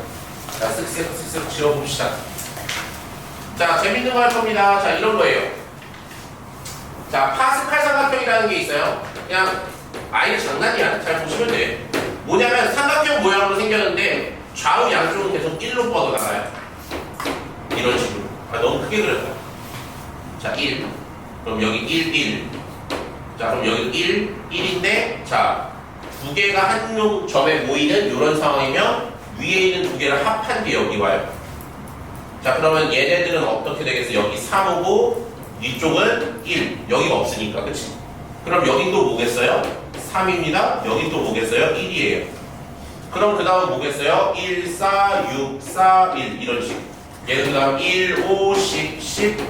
자, 쓱쓱쓱쓱 지워봅시다. 자, 재밌는 거 할 겁니다. 자, 이런 거예요. 자, 파스칼 삼각형이라는 게 있어요. 그냥 아예 장난이야. 잘 보시면 돼. 뭐냐면 삼각형 모양으로 생겼는데 좌우 양쪽은 계속 1로 뻗어나가요. 이런 식으로. 너무 크게 그렸다. 자, 1. 그럼 여기 1, 1. 자, 그럼 여기 1, 1인데 자, 2개가 한 점에 모이는 이런 상황이면 위에 있는 2개를 합한 뒤에 여기 와요. 자, 그러면 얘네들은 어떻게 되겠어? 여기 3오고 이쪽은 1. 여기가 없으니까. 그치? 그럼 여긴 또 뭐겠어요? 3입니다. 여긴 또 뭐겠어요? 1이에요. 그럼 그 다음은 뭐겠어요? 1, 4, 6, 4, 1 이런 식. 얘는 그 다음 1, 5, 10, 10,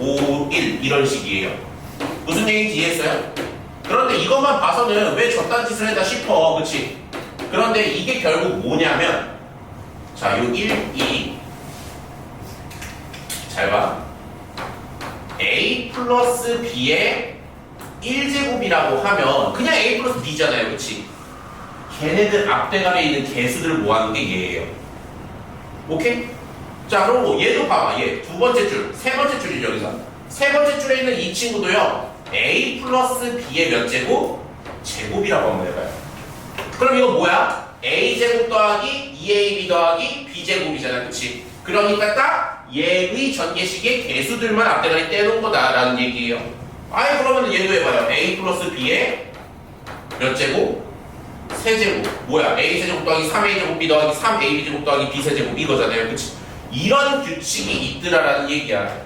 5, 1 이런 식이에요. 무슨 얘기인지 이해했어요? 그런데 이것만 봐서는 왜 저딴 짓을 했다 싶어. 그치? 그런데 이게 결국 뭐냐면 자, 요 1, 2 잘 봐. a 플러스 b의 1제곱이라고 하면 그냥 a 플러스 b잖아요. 그치? 걔네들 앞대가리에 있는 개수들을 모아놓은 게 얘예요. 오케이? 자, 그리고 얘도 봐봐. 얘 두 번째 줄, 세 번째 줄이죠. 여기서 세 번째 줄에 있는 이 친구도요, a 플러스 b의 몇 제곱? 제곱이라고 한번 해봐요. 그럼 이거 뭐야? a 제곱 더하기 2ab 더하기 b 제곱이잖아. 그치? 그러니까 딱 얘의 전개식의 개수들만 앞대가리 떼놓은 거다라는 얘기예요. 아예 그러면 얘도 해봐요. a 플러스 b의 몇 제곱? 세제곱. 뭐야? a 세제곱 더하기 3a 제곱 b 더하기 3ab 제곱 더하기 b 세제곱 이거잖아요. 그치? 이런 규칙이 있더라라는 얘기야.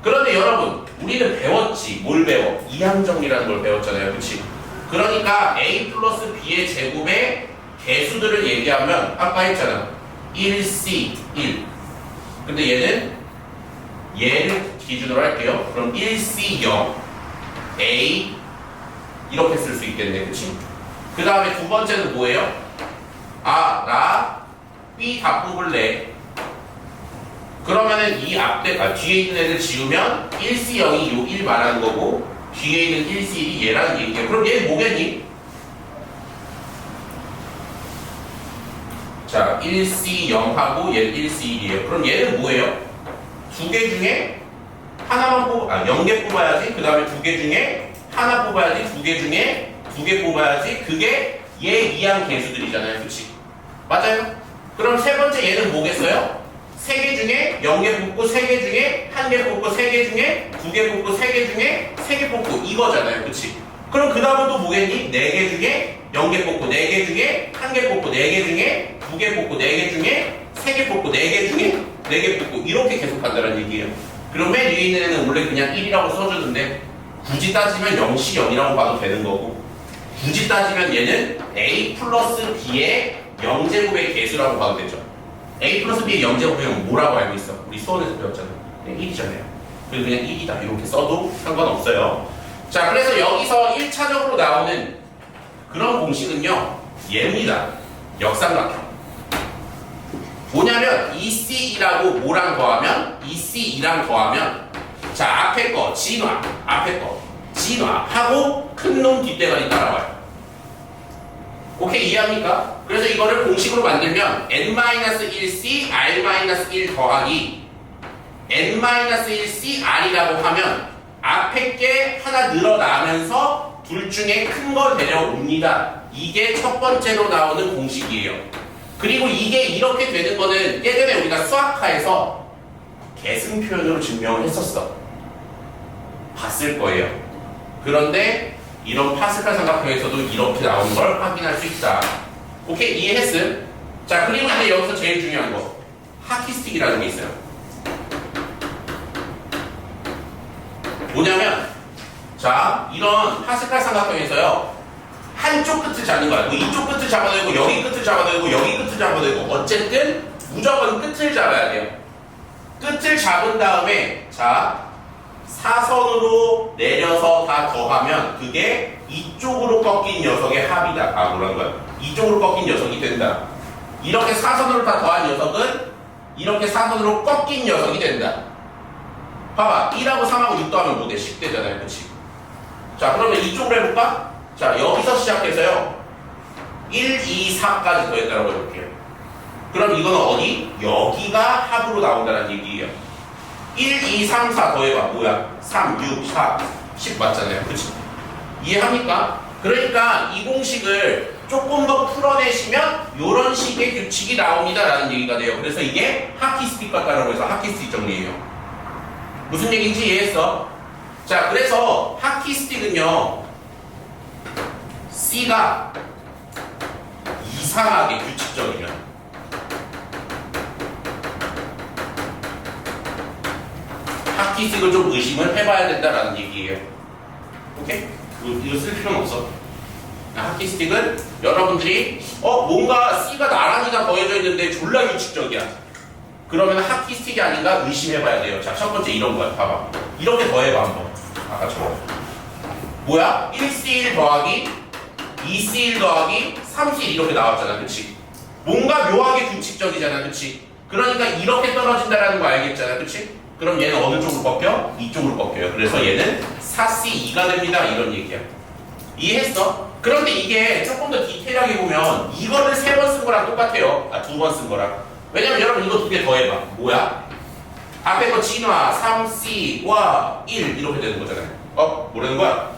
그런데 여러분, 우리는 배웠지. 뭘 배워? 이항정리라는 걸 배웠잖아요. 그치? 그러니까 a 플러스 b의 제곱의 개수들을 얘기하면 아까 했잖아. 1c 1. 근데 얘를 기준으로 할게요. 그럼 1c 0 a 이렇게 쓸 수 있겠네. 그치? 그 다음에 두 번째는 뭐예요? 나 b 다 뽑을래. 그러면은 이 뒤에 있는 애를 지우면 1C0이 요 1 말하는 거고 뒤에 있는 1C1이 얘라는 얘기예요. 그럼 얘는 뭐겠니? 자, 1C0하고 얘는 1C1이에요. 그럼 얘는 뭐예요? 2개 중에 하나만 0개 뽑아야지. 그 다음에 2개 중에 하나 뽑아야지. 2개 중에 2개 뽑아야지. 그게 얘 이항 개수들이잖아요. 그치? 맞아요? 그럼 세 번째 얘는 뭐겠어요? 3개 중에 0개 뽑고 3개 중에 1개 뽑고 3개 중에 2개 뽑고 3개 중에 3개 뽑고 이거잖아요. 그치? 그럼 그 다음은 또 뭐겠니? 4개 중에 0개 뽑고 4개 중에 1개 뽑고 4개 중에 2개 뽑고 4개 중에 3개 뽑고 4개 중에 4개 뽑고 이렇게 계속 간다는 얘기예요. 그럼 맨 위에 있는 애는 원래 그냥 1이라고 써주는데 굳이 따지면 0시 0이라고 봐도 되는 거고 굳이 따지면 얘는 A 플러스 B의 0제곱의 개수라고 봐도 되죠. A 플러스 B의 0제곱이면 뭐라고 알고 있어? 우리 수원에서 배웠잖아요. 그냥 1이잖아요. 그래서 그냥 1이다 이렇게 써도 상관없어요. 자, 그래서 여기서 1차적으로 나오는 그런 공식은요 얘입니다. 역삼각형. 뭐냐면 EC2라고 뭐랑 더하면 EC2랑 더하면 자 앞에 거 진화 앞에 거 진화 하고 큰 놈 뒷대가리 따라와요. 오케이 이해합니까? 그래서 이거를 공식으로 만들면 n-1c r-1 더하기 n-1c r이라고 하면 앞에 게 하나 늘어나면서 둘 중에 큰 거 데려옵니다. 이게 첫 번째로 나오는 공식이에요. 그리고 이게 이렇게 되는 거는 예전에 우리가 수학화에서 계승 표현으로 증명을 했었어. 봤을 거예요. 그런데 이런 파스칼 삼각형에서도 이렇게 나오는 걸 확인할 수 있다. 오케이 이해했음? 자 그리고 이제 여기서 제일 중요한 거 하키스틱이라는 게 있어요. 뭐냐면 자 이런 파스칼 삼각형에서요 한쪽 끝을 잡는 거야. 뭐 이쪽 끝을 잡아내고 여기 끝을 잡아내고 여기 끝을 잡아내고 어쨌든 무조건 끝을 잡아야 돼요. 끝을 잡은 다음에 자 사선으로 내려서 다 더하면 그게 이쪽으로 꺾인 녀석의 합이다. 아 뭐라는 거야? 이쪽으로 꺾인 녀석이 된다. 이렇게 사선으로 다 더한 녀석은 이렇게 사선으로 꺾인 녀석이 된다. 봐봐 1하고 3하고 6 더하면 뭐 돼? 10되잖아요. 그치? 자 그러면 이쪽으로 해볼까? 자 여기서 시작해서요 1, 2, 4까지 더했다라고 해볼게요. 그럼 이거는 어디? 여기가 합으로 나온다는 얘기예요. 1, 2, 3, 4 더해봐 뭐야? 3, 6, 4, 10 맞잖아요. 그치? 이해합니까? 그러니까 이 공식을 조금 더 풀어내시면 이런 식의 규칙이 나옵니다 라는 얘기가 돼요. 그래서 이게 하키스틱 같다라고 해서 하키스틱 정리예요. 무슨 얘기인지 이해했어? 자 그래서 하키스틱은요 C가 이상하게 규칙적이면 하키스틱을 좀 의심을 해봐야 된다라는 얘기예요. 오케이? 이거 쓸 필요는 없어. 하키스틱은 여러분들이 뭔가 C가 나란히 다 더해져 있는데 졸라 규칙적이야. 그러면 하키스틱이 아닌가 의심해봐야 돼요. 자, 첫 번째 이런 거야. 봐봐. 이렇게 더해봐 한번. 아까처럼. 뭐야? 1C1 더하기 2C1 더하기 3C1 이렇게 나왔잖아. 그치? 뭔가 묘하게 규칙적이잖아. 그치? 그러니까 이렇게 떨어진다라는 거 알겠잖아. 그치? 그럼 얘는 어느 쪽으로 꺾여? 이쪽으로 꺾여요. 그래서 얘는 4C2가 됩니다. 이런 얘기야. 이해했어? 그런데 이게 조금 더 디테일하게 보면 이거를 3번 쓴 거랑 똑같아요. 2번 쓴 거랑. 왜냐면 여러분 이거 2개 더해봐. 뭐야? 앞에 거 진화 3C와 1 이렇게 되는 거잖아요. 뭐라는 거야?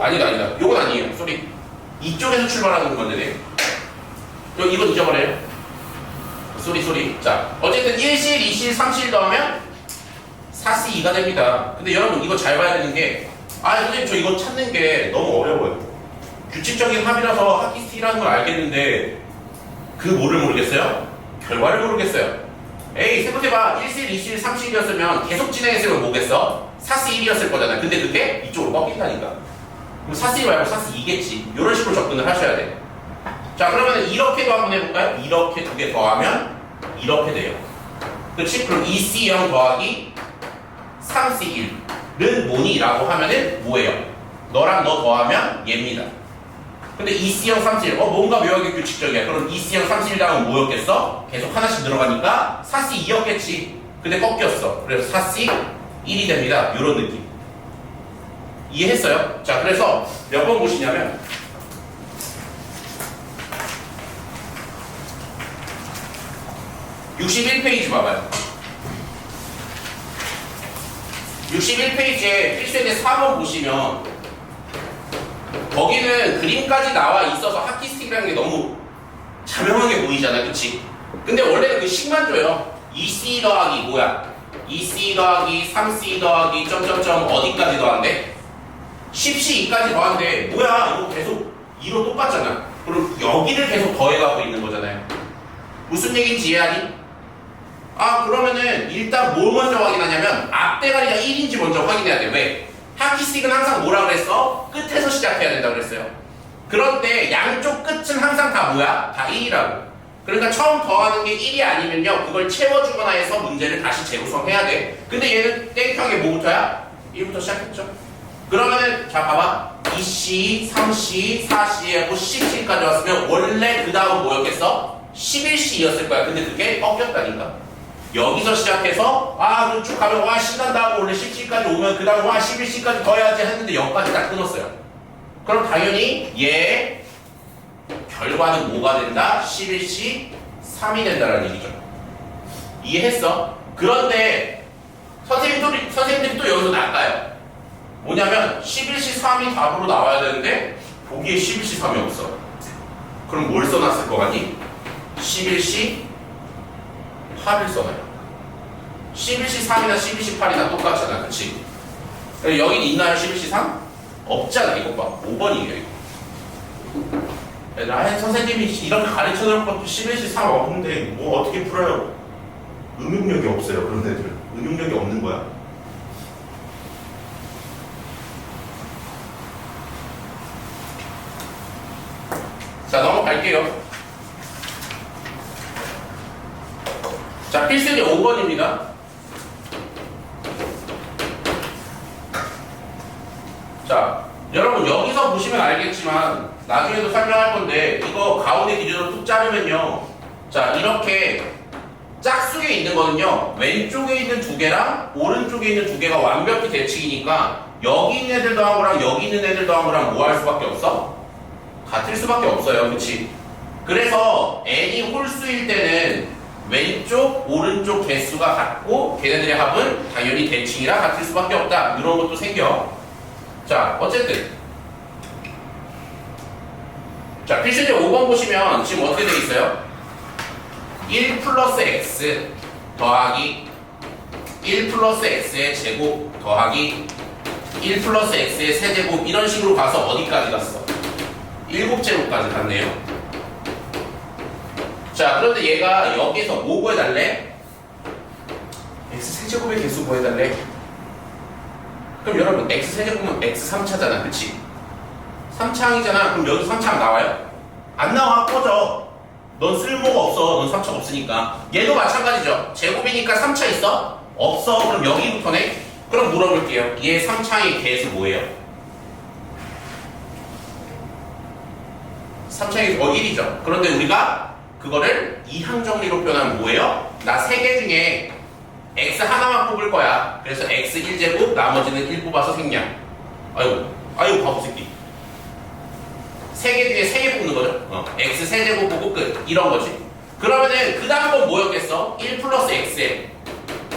아니다. 요건 아니에요. 쏘리. 이쪽에서 출발하는 건데 이건 잊어버려요. 쏘리. 자, 어쨌든 1실, 2실, 3실 더하면 4C2가 됩니다. 근데 여러분 이거 잘 봐야 되는 게 선생님 저 이거 찾는 게 너무 어려워요. 규칙적인 합이라서 하키스틱이라는 걸 알겠는데 그 뭐를 모르겠어요? 결과를 모르겠어요. 에이 생각해봐. 1실, 2실, 3실이었으면 계속 진행했으면 뭐겠어? 4C1이었을 거잖아. 근데 그게 이쪽으로 꺾인다니까. 그럼 4C1 말고 4C2겠지. 이런 식으로 접근을 하셔야 돼. 자 그러면 이렇게도 한번 해볼까요? 이렇게 2개 더하면 이렇게 돼요. 그렇지? 그럼 2C0 더하기 3C1는 뭐니? 라고 하면은 뭐예요? 너랑 너 더하면 얘입니다. 근데 2C0, 3C1 뭔가 묘하게 규칙적이야. 그럼 2C0, 3C1 다음은 뭐였겠어? 계속 하나씩 들어가니까 4C2였겠지. 근데 꺾였어. 그래서 4C1이 됩니다. 요런 느낌. 이해했어요? 자 그래서 몇 번 보시냐면 61페이지 봐봐요. 61페이지에 필수에 4번 보시면 거기는 그림까지 나와 있어서 하키스틱이라는 게 너무 자명하게 보이잖아. 그치? 근데 원래는 그 식만 줘요. 2c 더하기 뭐야? 2c 더하기 3c 더하기 점점점 어디까지 더한대? 10c 2까지 더한대. 뭐야 이거 계속 2로 똑같잖아. 그럼 여기를 계속 더해가고 있는 거잖아요. 무슨 얘기인지 이해하니? 아 그러면은 일단 뭘 먼저 확인하냐면 앞대가리가 1인지 먼저 확인해야 돼. 왜? 하키스틱은 항상 뭐라 그랬어? 끝에서 시작해야 된다고 그랬어요. 그런데 양쪽 끝은 항상 다 뭐야? 다 1이라고. 그러니까 처음 더하는 게 1이 아니면요 그걸 채워주거나 해서 문제를 다시 재구성해야 돼. 근데 얘는 땡평한 게 뭐부터야? 1부터 시작했죠. 그러면은 자 봐봐 2C, 3C, 4C하고 10C까지 왔으면 원래 그 다음 뭐였겠어? 11C였을 거야. 근데 그게 꺾였다니까. 여기서 시작해서 그럼 쭉 가면 와 신난다 하고 원래 10C까지 오면 그 다음 와 11C까지 더해야지 했는데 여기까지 딱 끊었어요. 그럼 당연히 얘 결과는 뭐가 된다? 11C 3이 된다는 얘기죠. 이해했어? 그런데 선생님들이 또 여기서 낚아요. 뭐냐면 11C 3이 답으로 나와야 되는데 보기에 11C 3이 없어. 그럼 뭘 써놨을 거 같니? 11C 8을 써놔요. 11C 3이나 11C 8이나 똑같잖아. 그치? 여긴 있나요? 11C 3? 없잖아. 이거 봐. 5번이에요 이거. 선생님이 이렇게 가르쳐놓은 것도 11C 3 없는데 뭐 어떻게 풀어요? 응용력이 없어요. 그런 애들은 응용력이 없는 거야. 자 넘어갈게요. 자 필승이 5번입니다. 자 여러분 여기서 보시면 알겠지만 나중에도 설명할 건데 이거 가운데 기준으로 툭 자르면요 자 이렇게 짝수에 있는 거는요 왼쪽에 있는 두 개랑 오른쪽에 있는 두 개가 완벽히 대칭이니까 여기 있는 애들 더한 거랑 여기 있는 애들 더한 거랑 뭐 할 수밖에 없어? 같을 수밖에 없어요. 그치? 그래서 n이 홀수일 때는 왼쪽 오른쪽 개수가 같고 걔네들의 합은 당연히 대칭이라 같을 수밖에 없다. 이런 것도 생겨. 자 어쨌든 자 필수제 5번 보시면 지금 어떻게 되어 있어요? 1 플러스 x 더하기 1 플러스 x의 제곱 더하기 1 플러스 x의 세제곱 이런 식으로 가서 어디까지 갔어? 7제곱까지 갔네요. 자 그런데 얘가 여기서 뭐 구해달래? x 세제곱의 개수 구해달래? 그럼 여러분 x 세제곱은 x 3차잖아. 그치? 3차항이잖아. 그럼 여기 3차항 나와요? 안 나와. 꺼져. 넌 쓸모가 없어. 넌 3차 없으니까. 얘도 마찬가지죠. 제곱이니까 3차 있어? 없어. 그럼 여기부터네? 그럼 물어볼게요. 얘 3차항의 개수 뭐예요? 3차항의 1이죠. 그런데 우리가 그거를 이항정리로 표현하면 뭐예요? 나 3개 중에 x 하나만 뽑을 거야. 그래서 x 1제곱 나머지는 1 뽑아서 생략. 아이고 바보 새끼. 3개 중에 3개 뽑는 거죠. x 세제곱 보고 끝. 이런 거지. 그러면은 그 다음 건 뭐였겠어? 1 플러스 x의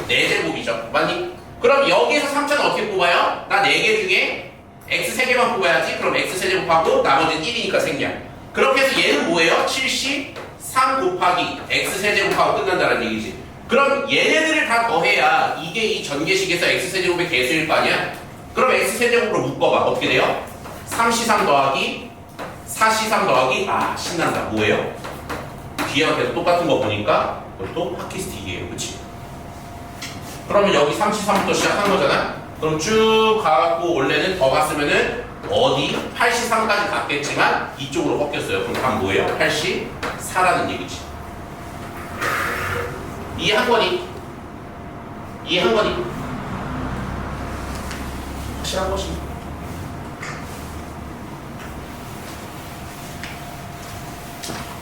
4제곱이죠. 맞니? 그럼 여기에서 3차는 어떻게 뽑아요? 나 4개 중에 x 3개만 뽑아야지. 그럼 x 세제곱하고 나머지는 1이니까 생략. 그렇게 해서 얘는 뭐예요? 7C 3 곱하기 x 세제곱하고 끝난다는 얘기지. 그럼 얘네들을 다 더해야 이게 이 전개식에서 x세제곱의 개수일 거 아니야? 그럼 x세제곱으로 묶어봐. 어떻게 돼요? 3C3 더하기 4C3 더하기 신난다. 뭐예요? 뒤에랑 계속 똑같은 거 보니까 그것도 하키스틱이에요. 그치? 그러면 여기 3C3부터 시작한 거잖아? 그럼 쭉 가고 원래는 더 갔으면은 어디? 8C3까지 갔겠지만 이쪽으로 꺾였어요. 그럼 답 뭐예요? 8C4라는 얘기지. 이해한 거니? 이해한 거니? 확실한 것이.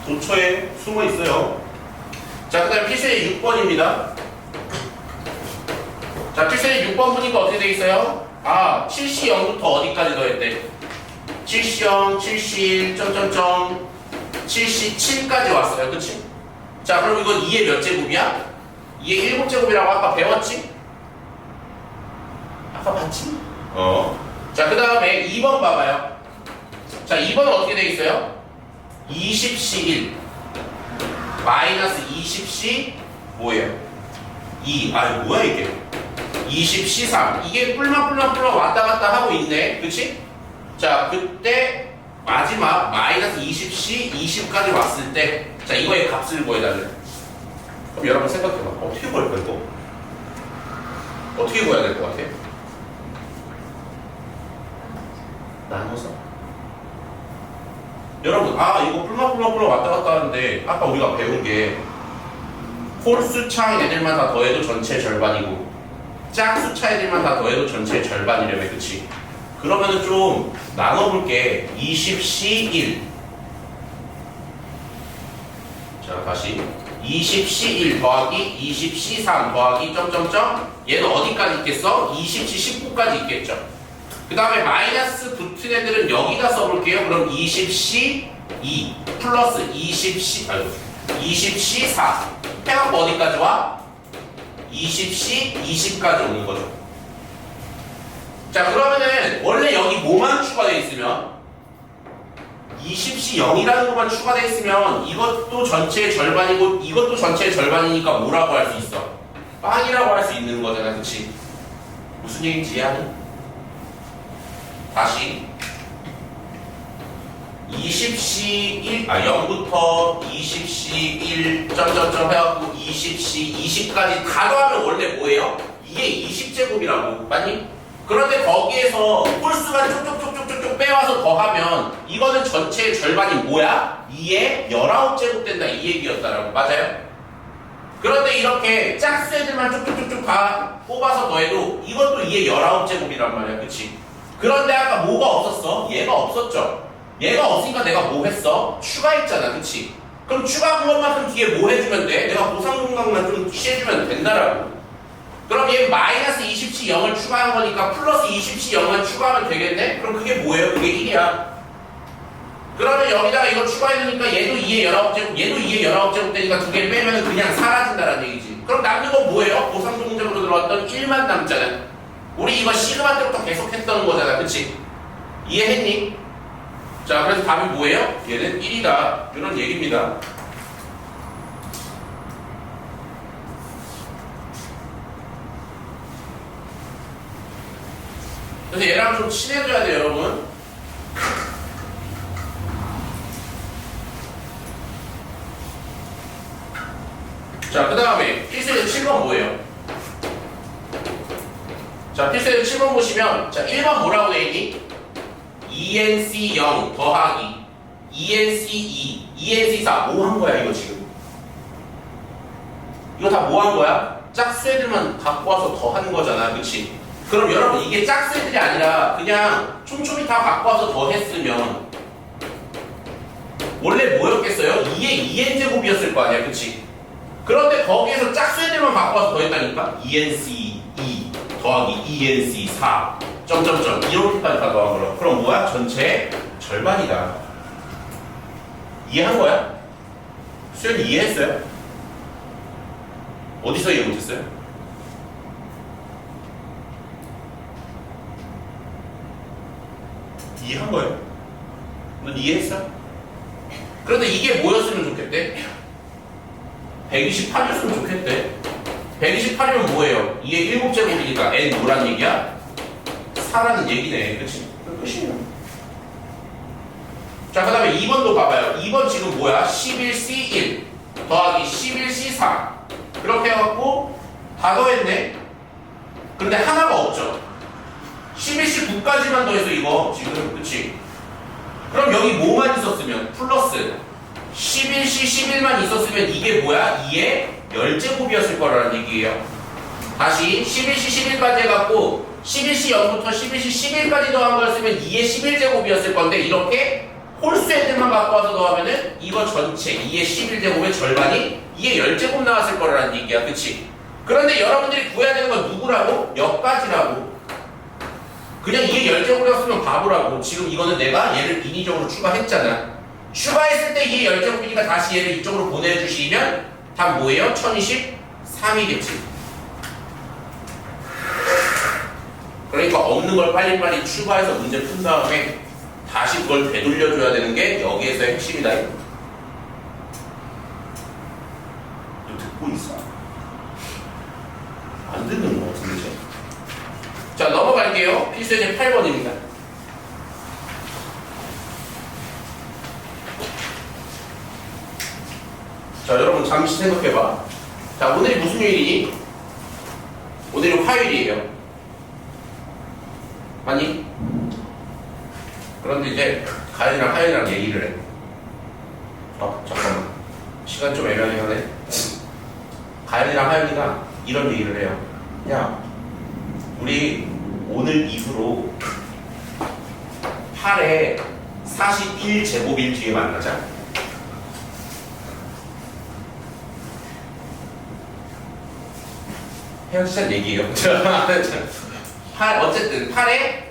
도처에 숨어 있어요. 자, 그 다음 필수의 6번입니다. 자, 필수의 6번 보니까 어떻게 돼 있어요? 7C 0부터 어디까지 더했대? 7C 0, 7C 1, 점점점 7C 7까지 왔어요. 그치? 자 그럼 이건 2의 몇 제곱이야? 2의 7제곱이라고 아까 배웠지? 아까 봤지? 자 그 다음에 2번 봐봐요. 자 2번은 어떻게 돼 있어요? 20C 1 마이너스 20C 뭐예요? 2. 아니 뭐야 이게? 20C 3. 이게 뿔만 왔다 갔다 하고 있네. 그치? 자, 그때 마지막 마이너스 20C 20까지 왔을 때 자, 이거의 값을 구해달래. 그럼 여러분 생각해봐. 어떻게 구할까 이거? 어떻게 구해야 될 것 같아? 나눠서? 여러분, 이거 뿔만 왔다 갔다 하는데 아까 우리가 배운 게 홀수차 애들만 다 더해도 전체 절반이고 짝수차 애들만 다 더해도 전체 절반이려면 그치? 그러면은 좀 나눠볼게. 20C1 자 다시 20C1 더하기 20C3 더하기 점점점 얘는 어디까지 있겠어? 20C 19까지 있겠죠. 그 다음에 마이너스 붙은 애들은 여기다 써볼게요. 그럼 20C2 플러스 20C4 해갖고 어디까지 와? 20C 20까지 오는 거죠. 자 그러면은 원래 여기 뭐만 추가되어 있으면 20C 0이라는 것만 추가되어 있으면 이것도 전체의 절반이고 이것도 전체의 절반이니까 뭐라고 할 수 있어? 빵이라고 할 수 있는 거잖아. 그치? 무슨 얘기인지 이해하니? 다시 20C 1 0부터 20C 1 점점점 해갖고 20C 20까지 다 더하면 원래 뭐예요? 이게 20제곱이라고 맞니? 그런데 거기에서 홀수만 쪽쪽쪽쪽쪽 빼와서 더하면 이거는 전체의 절반이 뭐야? 2의 19제곱 된다 이 얘기였다라고. 맞아요? 그런데 이렇게 짝수 애들만 쪽쪽쪽쪽 다 뽑아서 더해도 이것도 2의 19제곱이란 말이야. 그치? 그런데 아까 뭐가 없었어? 얘가 없었죠? 얘가 없으니까 내가 뭐 했어? 추가했잖아. 그치? 그럼 추가한 것만큼 뒤에 뭐 해주면 돼? 내가 보상공각만 좀 취해주면 된다라고. 그럼 얘 마이너스 20C 0을 추가한 거니까 플러스 20C 0을 추가하면 되겠네? 그럼 그게 뭐예요? 그게 1이야. 그러면 여기다가 이거 추가해주니까 얘도 2의 19제곱, 얘도 2의 19제곱 되니까 두 개 빼면 그냥 사라진다는 얘기지. 그럼 남는 건 뭐예요? 보상공적으로 들어왔던 1만 남잖아. 우리 이거 시그마 때부터 계속 했던 거잖아. 그치? 이해했니? 자, 그래서 답이 뭐예요? 얘는 1이다. 이런 얘기입니다. 그래서 얘랑 좀 친해져야 돼요, 여러분. 자, 그 다음에 필수의 7번 뭐예요? 자, 필수의 7번 보시면 자, 1번 뭐라고 되어있니? ENC 0 더하기 ENC 2 ENC 4 뭐 한 거야 이거 지금? 이거 다 뭐 한 거야? 짝수 애들만 갖고 와서 더 한 거잖아. 그치? 그럼 여러분 이게 짝수 애들이 아니라 그냥 촘촘히 다 갖고 와서 더 했으면 원래 뭐였겠어요? 2의 2n제곱이었을 거 아니야. 그치? 그런데 거기에서 짝수 애들만 갖고 와서 더 했다니까? ENC 2 더하기 ENC 4 점점점 이렇게까지 다 더한 거라. 그럼 뭐야? 전체 절반이다. 이해한 거야? 수연 이해했어요? 어디서 이해 못했어요? 이해한 거예요? 넌 이해했어? 그런데 이게 뭐였으면 좋겠대? 128이었으면 좋겠대. 128이면 뭐예요? 이게 7제곱이니까 n 뭐란 얘기야? 4라는 얘기네. 그치? 끝이에요. 자, 그 다음에 2번도 봐봐요. 2번 지금 뭐야? 11C1 더하기 11C3 그렇게 해갖고 다 더했네? 근데 하나가 없죠? 11C9까지만 더해서 이거 지금 그치? 그럼 여기 뭐만 있었으면? 플러스 11C 11만 있었으면 이게 뭐야? 2의 10제곱이었을 거라는 얘기예요. 다시 11C 11까지 해갖고 11C 0부터 11C 11까지 더한 거였으면 2의 11제곱이었을 건데 이렇게 홀수 애들만 갖고 와서 더하면은 이거 전체 2의 11제곱의 절반이 2의 10제곱 나왔을 거라는 얘기야. 그치? 그런데 여러분들이 구해야 되는 건 누구라고? 여기까지라고. 그냥 2의 10제곱이었으면 바보라고. 지금 이거는 내가 얘를 인위적으로 추가했잖아. 추가했을 때 2의 10제곱이니까 다시 얘를 이쪽으로 보내주시면 답 뭐예요? 1023이겠지. 그러니까 없는 걸 빨리빨리 추가해서 문제 푼 다음에 다시 그걸 되돌려줘야 되는 게 여기에서의 핵심이다. 너 듣고 있어? 안 듣는 거 같은데. 자, 넘어갈게요. 필수예제 8번입니다. 자, 여러분 잠시 생각해봐. 자, 오늘이 무슨 요일이니? 오늘이 화요일이에요. 아니? 그런데 이제 가연이랑 하연이랑 얘기를 해. 잠깐만. 시간 좀 애매하네. 가연이랑 하연이가 이런 얘기를 해요. 야, 우리 오늘 이후로 8에 41제곱일 뒤에 만나자. 헤어지자는 얘기예요. 어쨌든 8에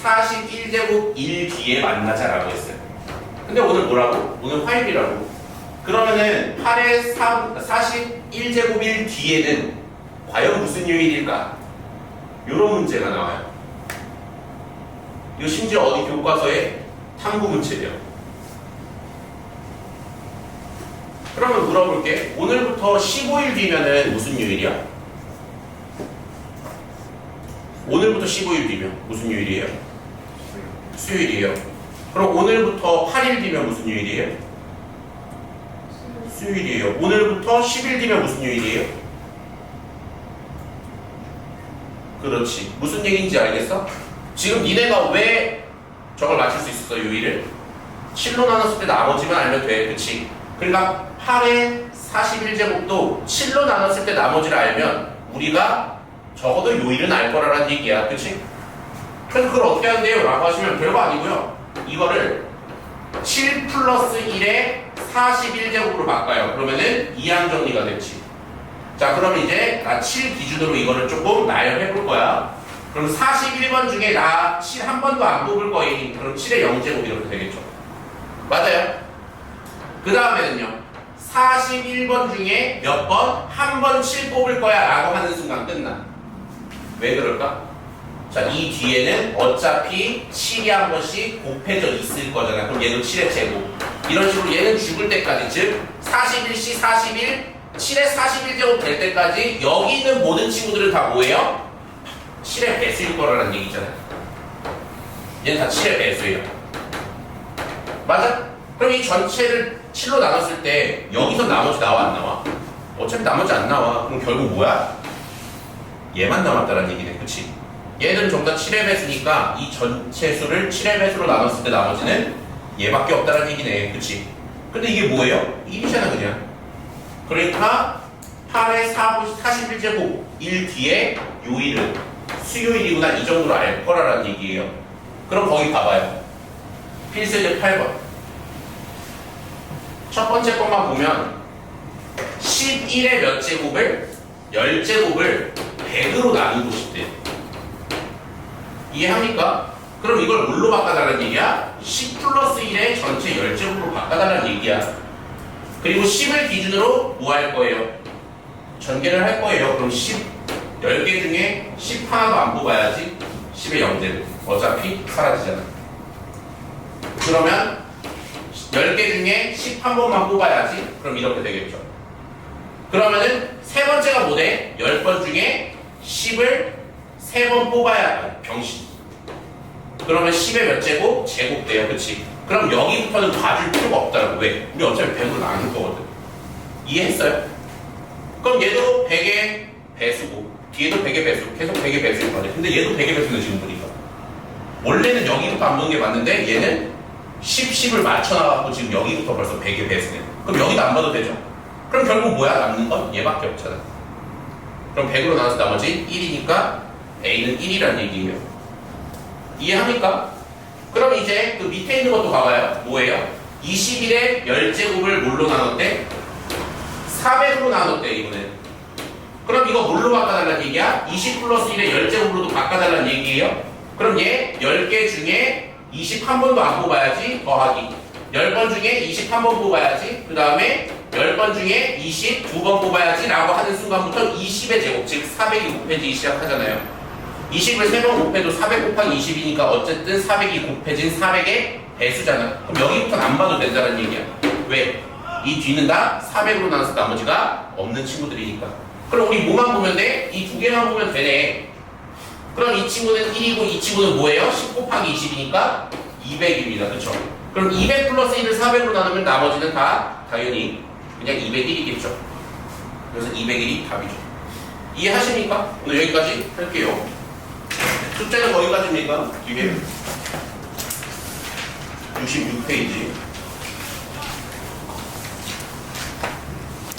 41제곱 일 뒤에 만나자라고 했어요. 근데 오늘 뭐라고? 오늘 화요일이라고. 그러면은 8에 41제곱 일 뒤에는 과연 무슨 요일일까? 이런 문제가 나와요. 이거 심지어 어디 교과서에 탐구 문제예요. 그러면 물어볼게. 오늘부터 15일 뒤면은 무슨 요일이야? 오늘부터 15일 뒤면 무슨 요일이에요? 수요일이에요. 그럼 오늘부터 8일 뒤면 무슨 요일이에요? 수요일이에요. 오늘부터 10일 뒤면 무슨 요일이에요? 그렇지. 무슨 얘기인지 알겠어? 지금 니네가 왜 저걸 맞출 수 있었어, 요일을? 7로 나눴을 때 나머지만 알면 돼. 그치? 그러니까 8의 41제곱도 7로 나눴을 때 나머지를 알면 우리가 적어도 요일은 알 거라는 얘기야. 그치? 그래서 그걸 어떻게 하는데요? 라고 하시면 별거 아니고요. 이거를 7 플러스 1에 41제곱으로 바꿔요. 그러면은 이항 정리가 됐지. 자, 그러면 이제 나 7 기준으로 이거를 조금 나열해 볼 거야. 그럼 41번 중에 나 7 한 번도 안 뽑을 거임. 그럼 7의 0제곱 이렇게 되겠죠. 맞아요? 그 다음에는요. 41번 중에 몇 번? 한 번 7 뽑을 거야 라고 하는 순간 끝나. 왜 그럴까? 자, 이 뒤에는 어차피 7이 한 번씩 곱해져 있을 거잖아. 그럼 얘도 7의 제곱. 이런 식으로 얘는 죽을 때까지, 즉 41시 41, 7의 41제곱 될 때까지 여기 있는 모든 친구들은 다 뭐예요? 7의 배수일 거라는 얘기잖아요. 얘는 다 7의 배수예요. 맞아? 그럼 이 전체를 7로 나눴을 때 여기서 나머지 나와 안 나와? 어차피 나머지 안 나와. 그럼 결국 뭐야? 얘만 남았다는 얘기네. 그치? 얘는 전부 다 7의 배수니까 이 전체 수를 7의 배수로 나눴을 때 나머지는 얘밖에 없다는 얘기네. 그치? 근데 이게 뭐예요? 1이잖아 그냥. 그러니까 8의 41제곱 1 뒤에 요일은 수요일이구나 이 정도로 알 거라는 얘기예요. 그럼 거기 가봐요. 필수제 8번. 첫 번째 것만 보면 11의 몇 제곱을 10제곱을 100으로 나누고 싶대. 이해합니까? 그럼 이걸 뭘로 바꿔달라는 얘기야? 10 플러스 1의 전체 10제곱으로 바꿔달라는 얘기야. 그리고 10을 기준으로 뭐 할 거예요? 전개를 할 거예요. 그럼 10, 10개 중에 10 하나도 안 뽑아야지 10의 0제곱. 어차피 사라지잖아. 그러면 10개 중에 10 한 번만 뽑아야지. 그럼 이렇게 되겠죠. 그러면은 세 번째가 뭐래? 10번 중에 10을 3번 뽑아야 병신. 그러면 10의 몇 제곱? 제곱 돼요. 그치? 그럼 여기부터는 봐줄 필요가 없다고. 왜? 우리 어차피 100으로 나눌 거거든. 이해했어요? 그럼 얘도 100의 배수고 뒤에도 100의 배수. 계속 100의 배수일 거네. 근데 얘도 100의 배수는 지금 보니까 원래는 여기부터 안 보는 게 맞는데 얘는 10, 10을 맞춰놔갖고 지금 여기부터 벌써 100의 배수네. 그럼 여기도 안 봐도 되죠? 그럼 결국 뭐야? 남는 건 얘밖에 없잖아. 그럼 100으로 나눠서 나머지 1이니까 A는 1이라는 얘기예요. 이해합니까? 그럼 이제 그 밑에 있는 것도 봐봐요. 뭐예요? 21의 10제곱을 뭘로 나눴대? 400으로 나눴대 이거는. 그럼 이거 뭘로 바꿔달라는 얘기야? 20 플러스 1의 10제곱으로도 바꿔달라는 얘기예요. 그럼 얘 10개 중에 21번도 안 뽑아야지. 더하기 10번 중에 21번 뽑아야지. 그 다음에 10번 중에 22번 뽑아야지 라고 하는 순간부터 20의 제곱, 즉 400이 곱해지기 시작하잖아요. 20을 3번 곱해도 400 곱하기 20이니까 어쨌든 400이 곱해진 400의 배수잖아. 그럼 여기부터는 안 봐도 된다는 얘기야. 왜? 이 뒤는 다 400으로 나눠서 나머지가 없는 친구들이니까. 그럼 우리 뭐만 보면 돼? 이 두 개만 보면 되네. 그럼 이 친구는 1이고 이 친구는 뭐예요? 10 곱하기 20이니까 200입니다. 그쵸? 그럼 200 플러스 1을 400으로 나누면 나머지는 다 당연히 그냥 201이겠죠. 그래서 201이 답이죠. 이해하십니까? 오늘 여기까지 할게요. 숙제는 거기까지입니까? 뒤에 66페이지.